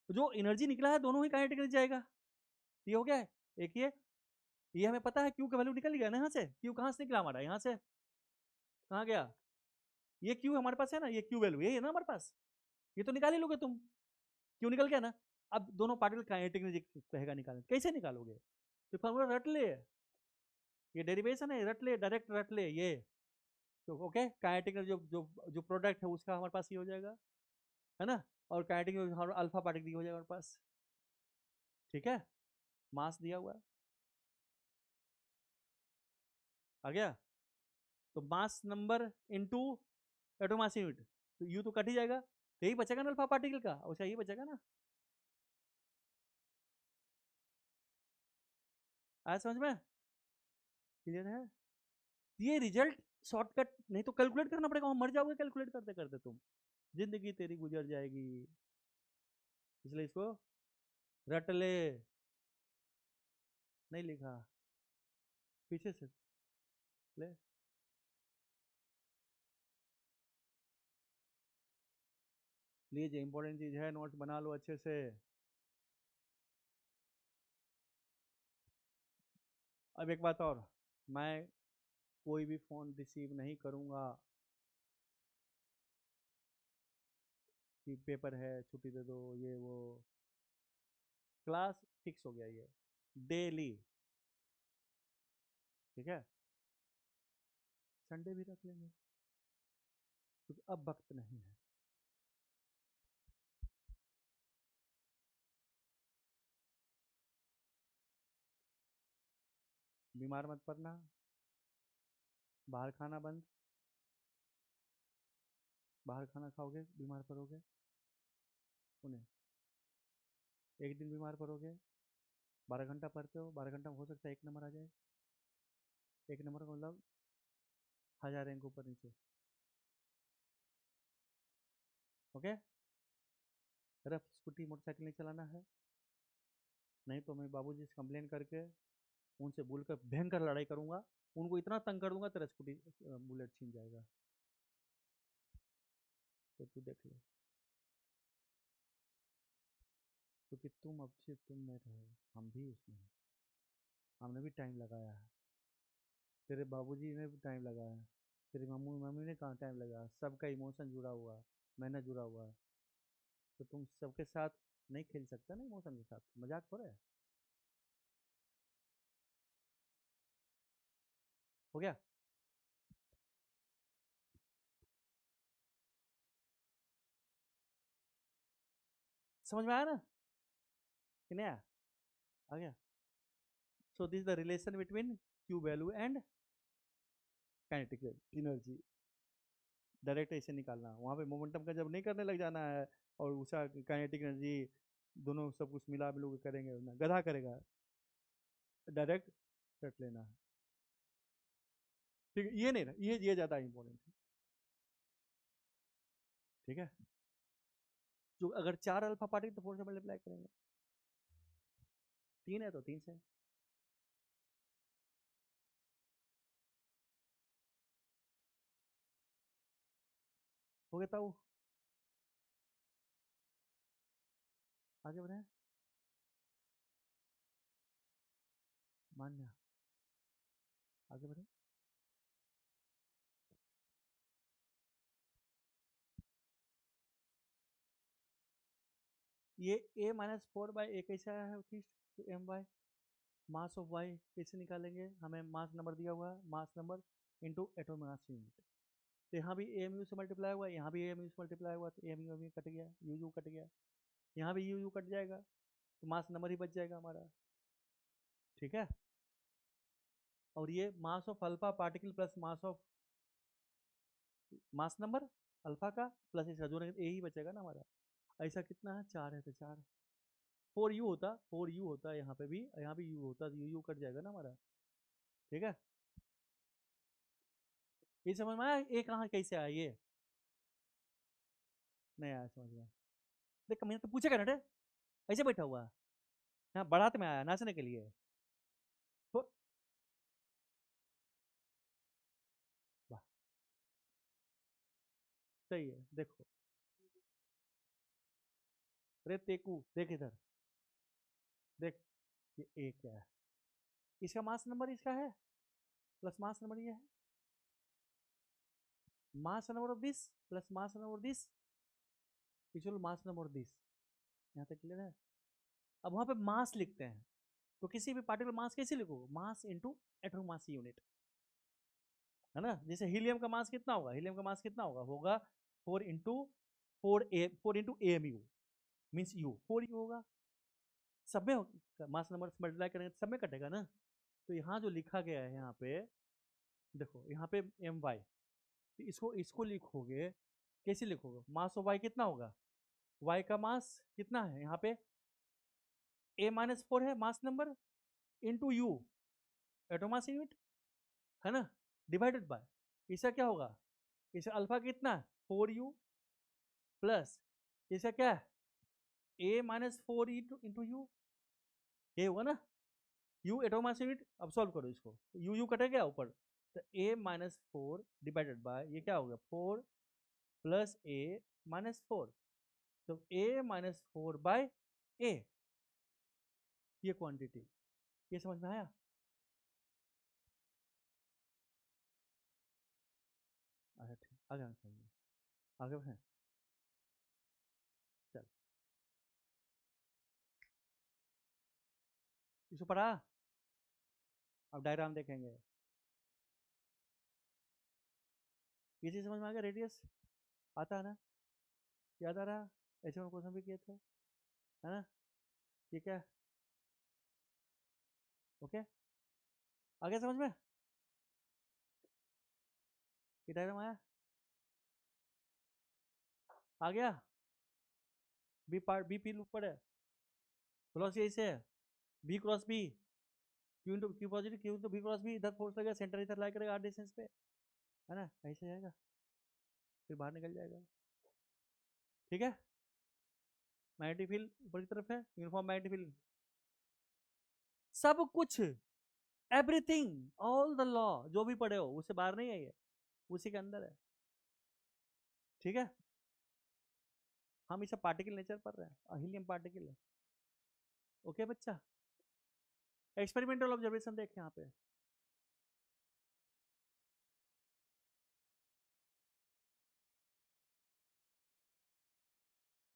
जो एनर्जी निकला है दोनों ही काइनेटिक एनर्जी जाएगा, ये हो गया है। एक ये हमें पता है क्यू का वैल्यू निकल गया ना यहाँ से, क्यू कहाँ से निकला हमारा, यहाँ से, कहाँ गया, ये क्यू हमारे पास है ना, ये क्यू वैल्यू यही है ना हमारे पास, ये तो निकाल ही लोगे तुम, क्यू निकल गया ना। अब दोनों पार्टिकल काइनेटिक एनर्जी कहेगा निकालने, कैसे निकालोगे, तो फॉर्मूला रट ले, ये डेरिवेशन है, रट ले, डायरेक्ट रट ले ये, तो ओके काइनेटिक जो जो जो प्रोडक्ट है उसका हमारे पास ये हो जाएगा, है ना, और काइनेटिक अल्फा पार्टिकल हो जाएगा हमारे पास, ठीक है, मास दिया हुआ है, आ गया। तो mass number into atomic mass unit, तो यू तो कट ही जाएगा, तो यही बचेगा ना अल्फा पार्टिकल का, अच्छा यही बचेगा ना, आया समझ में, क्लियर है। ये रिजल्ट शॉर्टकट नहीं तो कैलकुलेट करना पड़ेगा, वहां मर जाओगे कैलकुलेट करते करते तुम, जिंदगी तेरी गुजर जाएगी, इसलिए इसको रट ले, नहीं लिखा, पीछे से ले, लीजिए इंपॉर्टेंट चीज है, नोट्स बना लो अच्छे से। अब एक बात और, मैं कोई भी फोन रिसीव नहीं करूंगा कि पेपर है छुट्टी दे दो ये वो, क्लास फिक्स हो गया ये, डेली, ठीक है, संडे भी रख लेंगे क्योंकि अब वक्त नहीं है। बीमार मत पड़ना, बाहर खाना बंद, बाहर खाना खाओगे बीमार पड़ोगे, उन्हें एक दिन बीमार पड़ोगे, 12 घंटा पढ़ते हो, 12 घंटा में हो सकता है एक नंबर आ जाए, एक नंबर का मतलब 1000 रैंक ऊपर नीचे, ओके। रफ स्कूटी मोटरसाइकिल नहीं चलाना है, नहीं तो मैं बाबूजी से कंप्लेन करके उनसे बोलकर भयंकर लड़ाई करूंगा, उनको इतना तंग कर दूंगा तेरा स्कूटी बुलेट छीन जाएगा, तो तू देख ले, क्योंकि तुम अब से तुम में रहे, हम भी उसमें हैं, हमने भी टाइम लगाया है, तेरे बाबूजी ने भी टाइम लगाया है, तेरी मम्मी मम्मी ने कहाँ टाइम लगाया, सबका इमोशन जुड़ा हुआ है, मेहनत जुड़ा हुआ है, तो तुम सबके साथ नहीं खेल सकता ना इमोशन के साथ, मजाक थोड़ा है, हो गया, समझ में आया ना कि नहीं आया, आ गया। So this the relation between Q value and kinetic energy, direct ऐसे निकालना, वहाँ पे मोमेंटम का जब नहीं करने लग जाना है, और उसका काइनेटिक एनर्जी दोनों सब कुछ मिला मिलू के करेंगे ना, गधा करेगा, डायरेक्ट रट लेना है, ठीक है, ये नहीं ना, ये ज़्यादा इंपॉर्टेंट है, ठीक है। जो अगर 4 अल्फा पार्टिकल तो 4 से मल्टीप्लाई करेंगे, 3 है तो 3 से, हो गया ताऊ, आगे बढ़े, मान्य, आगे बढ़े। ये a-4/a कैसे आया है उत्कृष्ट, तो M Y, mass of Y कैसे निकालेंगे, हमें मास नंबर दिया हुआ है, mass number into atomic mass unit, तो यहाँ भी एम यू से मल्टीप्लाई हुआ, यहाँ भी एम यू से मल्टीप्लाई हुआ, तो एम यू कट गया, यू यू कट गया, यहाँ भी यू यू कट जाएगा, तो मास नंबर ही बच जाएगा हमारा, ठीक है। और ये मास of alpha particle plus mass of mass number alpha का प्लस इसका जोड़ेंगे, ए ही बचेगा ना हमारा, ऐसा कितना है, 4 है तो 4 4u होता यहाँ पे भी, यहाँ भी u होता तो यू कट जाएगा ना हमारा। ठीक है, ये समझ में आया, ये कहाँ कैसे आया ये नहीं आया समझ में। देख मैंने तो पूछे क्या ना, ऐसे बैठा हुआ है, यहाँ बारात में आया नाचने के लिए तो। वाह, सही है। देखो अरे तेकू देख इधर, देख ये ए क्या है, इसका मास नंबर इसका है प्लस मास नंबर ये है, mass number of this plus mass number this equal mass number this. यहाँ तक क्लियर है। अब वहाँ पे मास लिखते हैं तो किसी भी पार्टिकुलर मास कैसे लिखोगे, mass into atomic mass unit, है ना। जैसे हीलियम का मास कितना होगा, हीलियम का मास कितना होगा, होगा 4 इंटू 4 मीन्स यू 4 यू होगा। सब में मास नंबर मल्टीप्लाई करेंगे तो सब में कटेगा ना। तो यहाँ जो लिखा गया है यहाँ पे, देखो यहाँ पे एम वाई, तो इसको इसको लिखोगे कैसे लिखोगे, मास ऑफ वाई कितना होगा, वाई का मास कितना है यहाँ पे A-4 है mass number into u atom mass unit, है ना, डिवाइडेड बाय इसका क्या होगा, इसे अल्फा कितना 4u प्लस इसका क्या है A-4 इंटू यू, ये हुआ ना, यू एटोमास यूनिट। अब सॉल्व करो इसको, यू यू कटेगा ऊपर, तो A-4 डिवाइडेड बाय ये क्या होगा 4 प्लस A-4, तो A-4 बाय ए, ये क्वांटिटी, ये समझ में आया। अच्छा ठीक, आगे आगे बढ़े, चल इसको पढ़ा। अब डायग्राम देखेंगे, ये चीज समझ में आ गया, रेडियस आता है ना, याद आ रहा, ऐसे में क्वेश्चन भी किए थे, है ना। ये क्या, ओके, आ गया समझ में, ये डायग्राम आया, आ गया। B part B P loop पर है, वेलोसिटी ऐसे है B cross B, Q into Q positive Q into B cross B, इधर फोर्स लगेगा सेंटर इधर लाई करेगा आर डिस्टेंस पे, है ना, ऐसे जाएगा फिर बाहर निकल जाएगा। ठीक है, मैग्नेटिक फील्ड ऊपर की तरफ है, यूनिफॉर्म मैग्नेटिक फील्ड, सब कुछ एवरीथिंग ऑल द लॉ जो भी पढ़े हो उससे बाहर नहीं है ये, उसी के अंदर है। ठीक है, हम इसे पार्टिकल नेचर पढ़ रहे हैं, हीलियम पार्टिकल है। ओके बच्चा, एक्सपेरिमेंटल ऑब्जर्वेशन देखें यहाँ पे,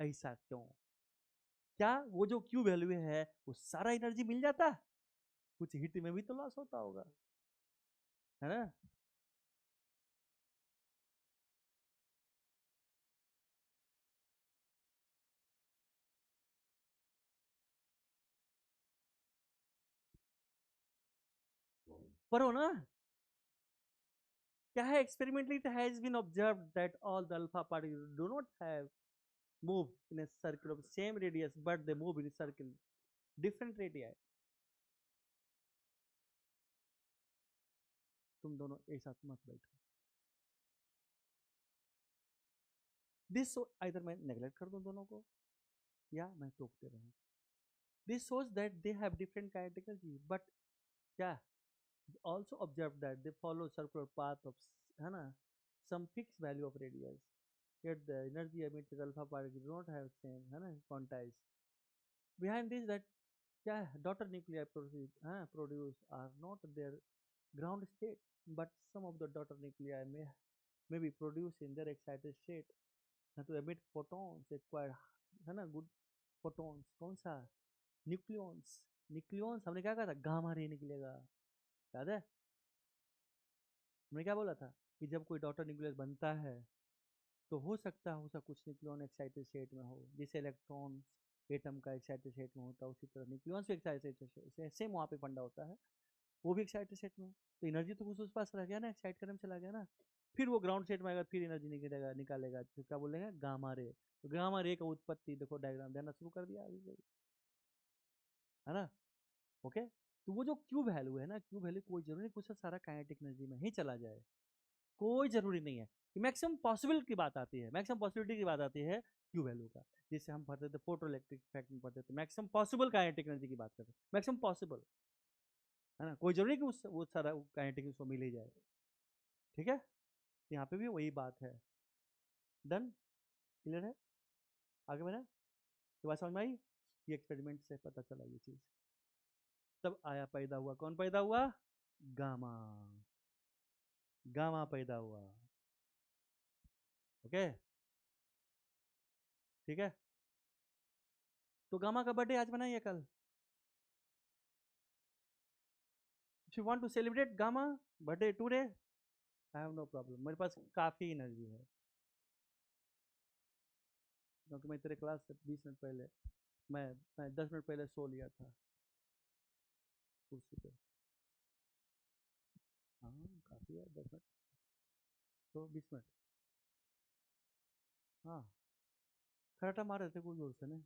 ऐसा क्यों, क्या वो जो क्यू वैल्यू है वो सारा एनर्जी मिल जाता है, कुछ हीट में भी तो लॉस होता होगा, है ना। पढ़ो ना, क्या है, experimentally it has been observed that all the alpha particles do not have move in a circle of same radius but they move in a circle different radii। तुम दोनों एक साथ मत बैठो, दिस इधर मैं नेग्लेक्ट कर दूं दोनों को या मैं टोकते रहूं, this shows that they have different kinetic energy but क्या also observe that they follow circular path of, है ना, some fixed value of radius, yet the energy emitted alpha particle do not have same, है ना, quantized behind this that क्या है daughter nuclei produce are not their ground state but some of the daughter nuclei may be produced in their excited state to emit photons required, है ना, good photons, कौन सा न्यूक्लियॉन्स, न्यूक्लियॉन्स हमने क्या कहा था गामा रे निकलेगा, याद है हमने क्या बोला था कि जब कोई डॉटर न्यूक्लियस बनता है तो हो सकता है उसका कुछ न्यूक्लियन एक्साइटेड स्टेट में हो, जैसे इलेक्ट्रॉन एटम का एक्साइटेड स्टेट में होता है उसी तरह न्यूक्लियस भी एक्साइटेड सेम वहाँ पे फंडा होता है, वो भी एक्साइटेड स्टेट में, तो एनर्जी तो कुछ उस पास रह गया ना, एक्साइट करने में चला गया ना, फिर वो ग्राउंड स्टेट में आएगा फिर एनर्जी निकलेगा निकालेगा तो क्या बोलेंगे गामा रे, तो गामा रे का उत्पत्ति देखो, डायग्राम देना शुरू कर दिया अभी, है ना। ओके, तो वो जो क्यू वैल्यू है ना, क्यू वैल्यू कोई जरूरी नहीं कुछ सारा काइनेटिक एनर्जी में ही चला जाए, कोई जरूरी नहीं है। मैक्सिमम पॉसिबल की बात आती है, मैक्सिमम पॉसिबिलिटी की बात आती है क्यू वैल्यू का। जैसे हम पढ़ते थे फोटो इलेक्ट्रिक इफेक्ट में पढ़ते थे, मैक्सिमम पॉसिबल काइनेटिक एनर्जी की बात करते हैं, मैक्सिमम पॉसिबल, है ना। कोई जरूरी कि उस वो सारा काइनेटिक उसको मिल ही जाए, ठीक है। यहाँ पे भी वही बात है। डन, क्लियर है, आगे बढ़े, तो बात समझ में आई। ये एक्सपेरिमेंट से पता चला ये चीज। तब आया, पैदा हुआ, कौन पैदा हुआ, गामा, गामा पैदा हुआ। ओके, ठीक है। तो गामा का बर्थडे आज बनाइए कल, if you want to celebrate gamma birthday today, I have no problem, मेरे पास काफी एनर्जी है, क्योंकि मैं तेरे क्लास से 20 मिनट पहले, मैं 10 मिनट पहले सो लिया था कुर्सी पे। हाँ, काफी है 10 मिनट, तो 20 मिनट। हाँ, खराटा मार रहे थे कोई जोर से नहीं,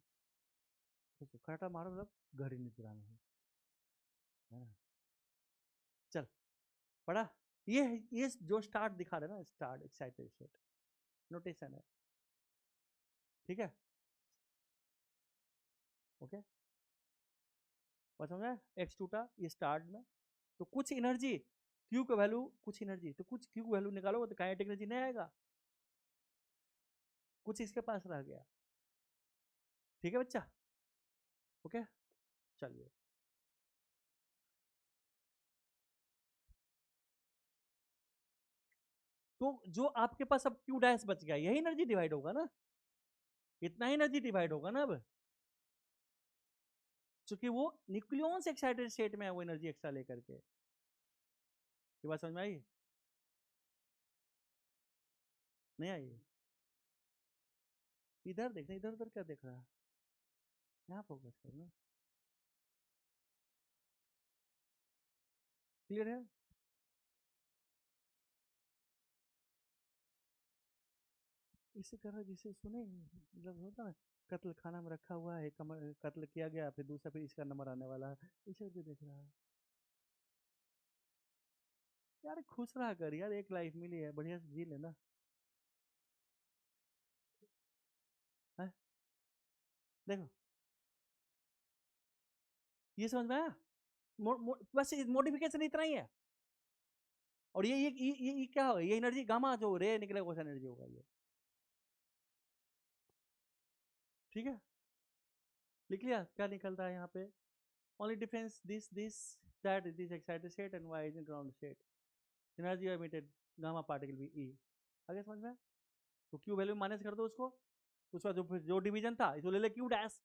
तो खराटा मारो मतलब घर ही निद्रा में है ना। चल, पढ़ा। ये जो स्टार्ट दिखा रहे ना, स्टार्ट एक्साइटेड स्टेट नोटेशन है, ठीक है। ओके, बात समझ में, एक्स टूटा ये स्टार्ट में, तो कुछ एनर्जी क्यू का वैल्यू, कुछ एनर्जी तो कुछ क्यू वैल्यू निकालो तो काइनेटिक एनर्जी नहीं आएगा, कुछ इसके पास रह गया, ठीक है बच्चा। ओके, चलिए, तो जो आपके पास अब क्यू डैश बच गया, यही एनर्जी डिवाइड होगा ना, इतना ही एनर्जी डिवाइड होगा ना अब, क्योंकि वो न्यूक्लियन एक्साइटेड स्टेट में है, वो एनर्जी एक्स्ट्रा लेकर के। ये बात समझ में आई, नहीं आई। इधर देखना, इधर उधर क्या देख रहा है, यहाँ फोकस करना, क्लियर है। इसे कर रहा जिसे सुने, मतलब होता है कत्ल खाना में रखा हुआ है, कत्ल किया गया, फिर दूसरा, फिर इसका नंबर आने वाला है, इसे जो देख रहा है। यार खुश रहा कर यार, एक लाइफ मिली है, बढ़िया से जी लेना है। देखो, ये समझ में आया, बस मॉडिफिकेशन इतना ही है। और ये क्या होगा, ये एनर्जी गामा जो रे निकलेगा वैसा एनर्जी होगा ये, ठीक है। लिख लिया क्या निकलता है यहाँ पे, only difference this that this excited state and Y is in ground state, energy emitted gamma particle भी ई। आगे समझ में, तो क्यू वैल्यू माइनस कर दो उसको, उसका जो डिवीजन था इसको ले ले क्यू डैश,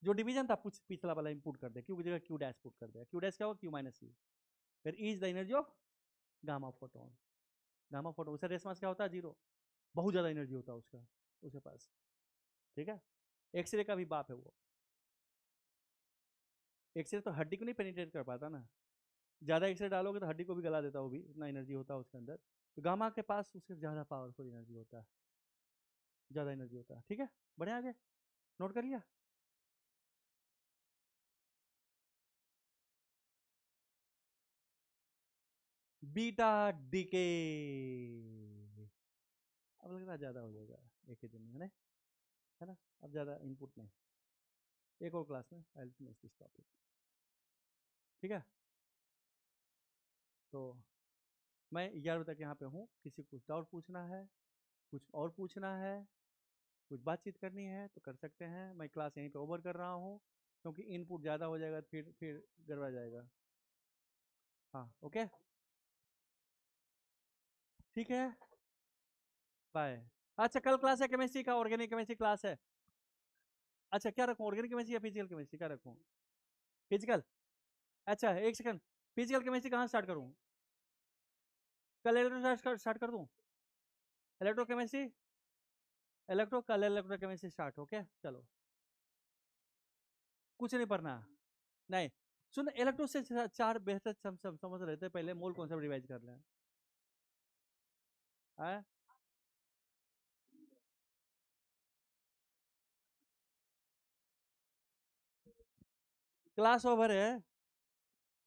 जो डिवीजन था पिछला वाला इंपुट कर दे, क्यू की जगह क्यू डैश पुट कर दे, क्यू डैश क्या होगा, क्यू माइनस ई, फिर ई is the energy of gamma photon, gamma photon उसका रेस्पॉन्स क्या होता है, जीरो, बहुत ज़्यादा एनर्जी होता है उसका, उसके पास, ठीक है। एक्सरे का भी बाप है वो, एक्सरे तो हड्डी को नहीं पेनिट्रेट कर पाता ना, ज़्यादा एक्सरे डालोगे तो हड्डी को भी गला देता, वो भी इतना एनर्जी होता है उसके अंदर, तो गामा के पास उसके ज़्यादा पावरफुल एनर्जी होता है, ज़्यादा एनर्जी होता है, ठीक है। बढ़िया, आगे नोट कर लिया। बीटा डीके, अब लग रहा है ज़्यादा हो जाएगा एक ही दिन में, है ना, अब ज़्यादा इनपुट नहीं, एक और क्लास में I will finish this topic, ठीक है। तो मैं 11 बजे तक यहाँ पे हूँ, किसी को कुछ डाउट पूछना है, कुछ और पूछना है, कुछ बातचीत करनी है तो कर सकते हैं। मैं क्लास यहीं पे ओवर कर रहा हूँ, क्योंकि इनपुट ज़्यादा हो जाएगा तो फिर गड़बड़ा जाएगा। हाँ, ओके, ठीक है, बाय। अच्छा, कल क्लास है केमिस्ट्री का, ऑर्गेनिक केमिस्ट्री क्लास है। अच्छा, क्या रखूँ, ऑर्गेनिक केमिस्ट्री या फिजिकल केमिस्ट्री, क्या रखूँ, फिजिकल, अच्छा एक सेकंड, फिजिकल केमिस्ट्री कहाँ स्टार्ट करूँ, कल इलेक्ट्रो स्टार्ट कर दूँ, इलेक्ट्रोकेमिस्ट्री, कल इलेक्ट्रोकेमिस्ट्री स्टार्ट, ओके चलो, कुछ नहीं पढ़ना, नहीं सुन, इलेक्ट्रो से चार बेहतर समझ रहे थे, पहले मूल कॉन्सेप्ट रिवाइज कर लें, है क्लास ओवर है।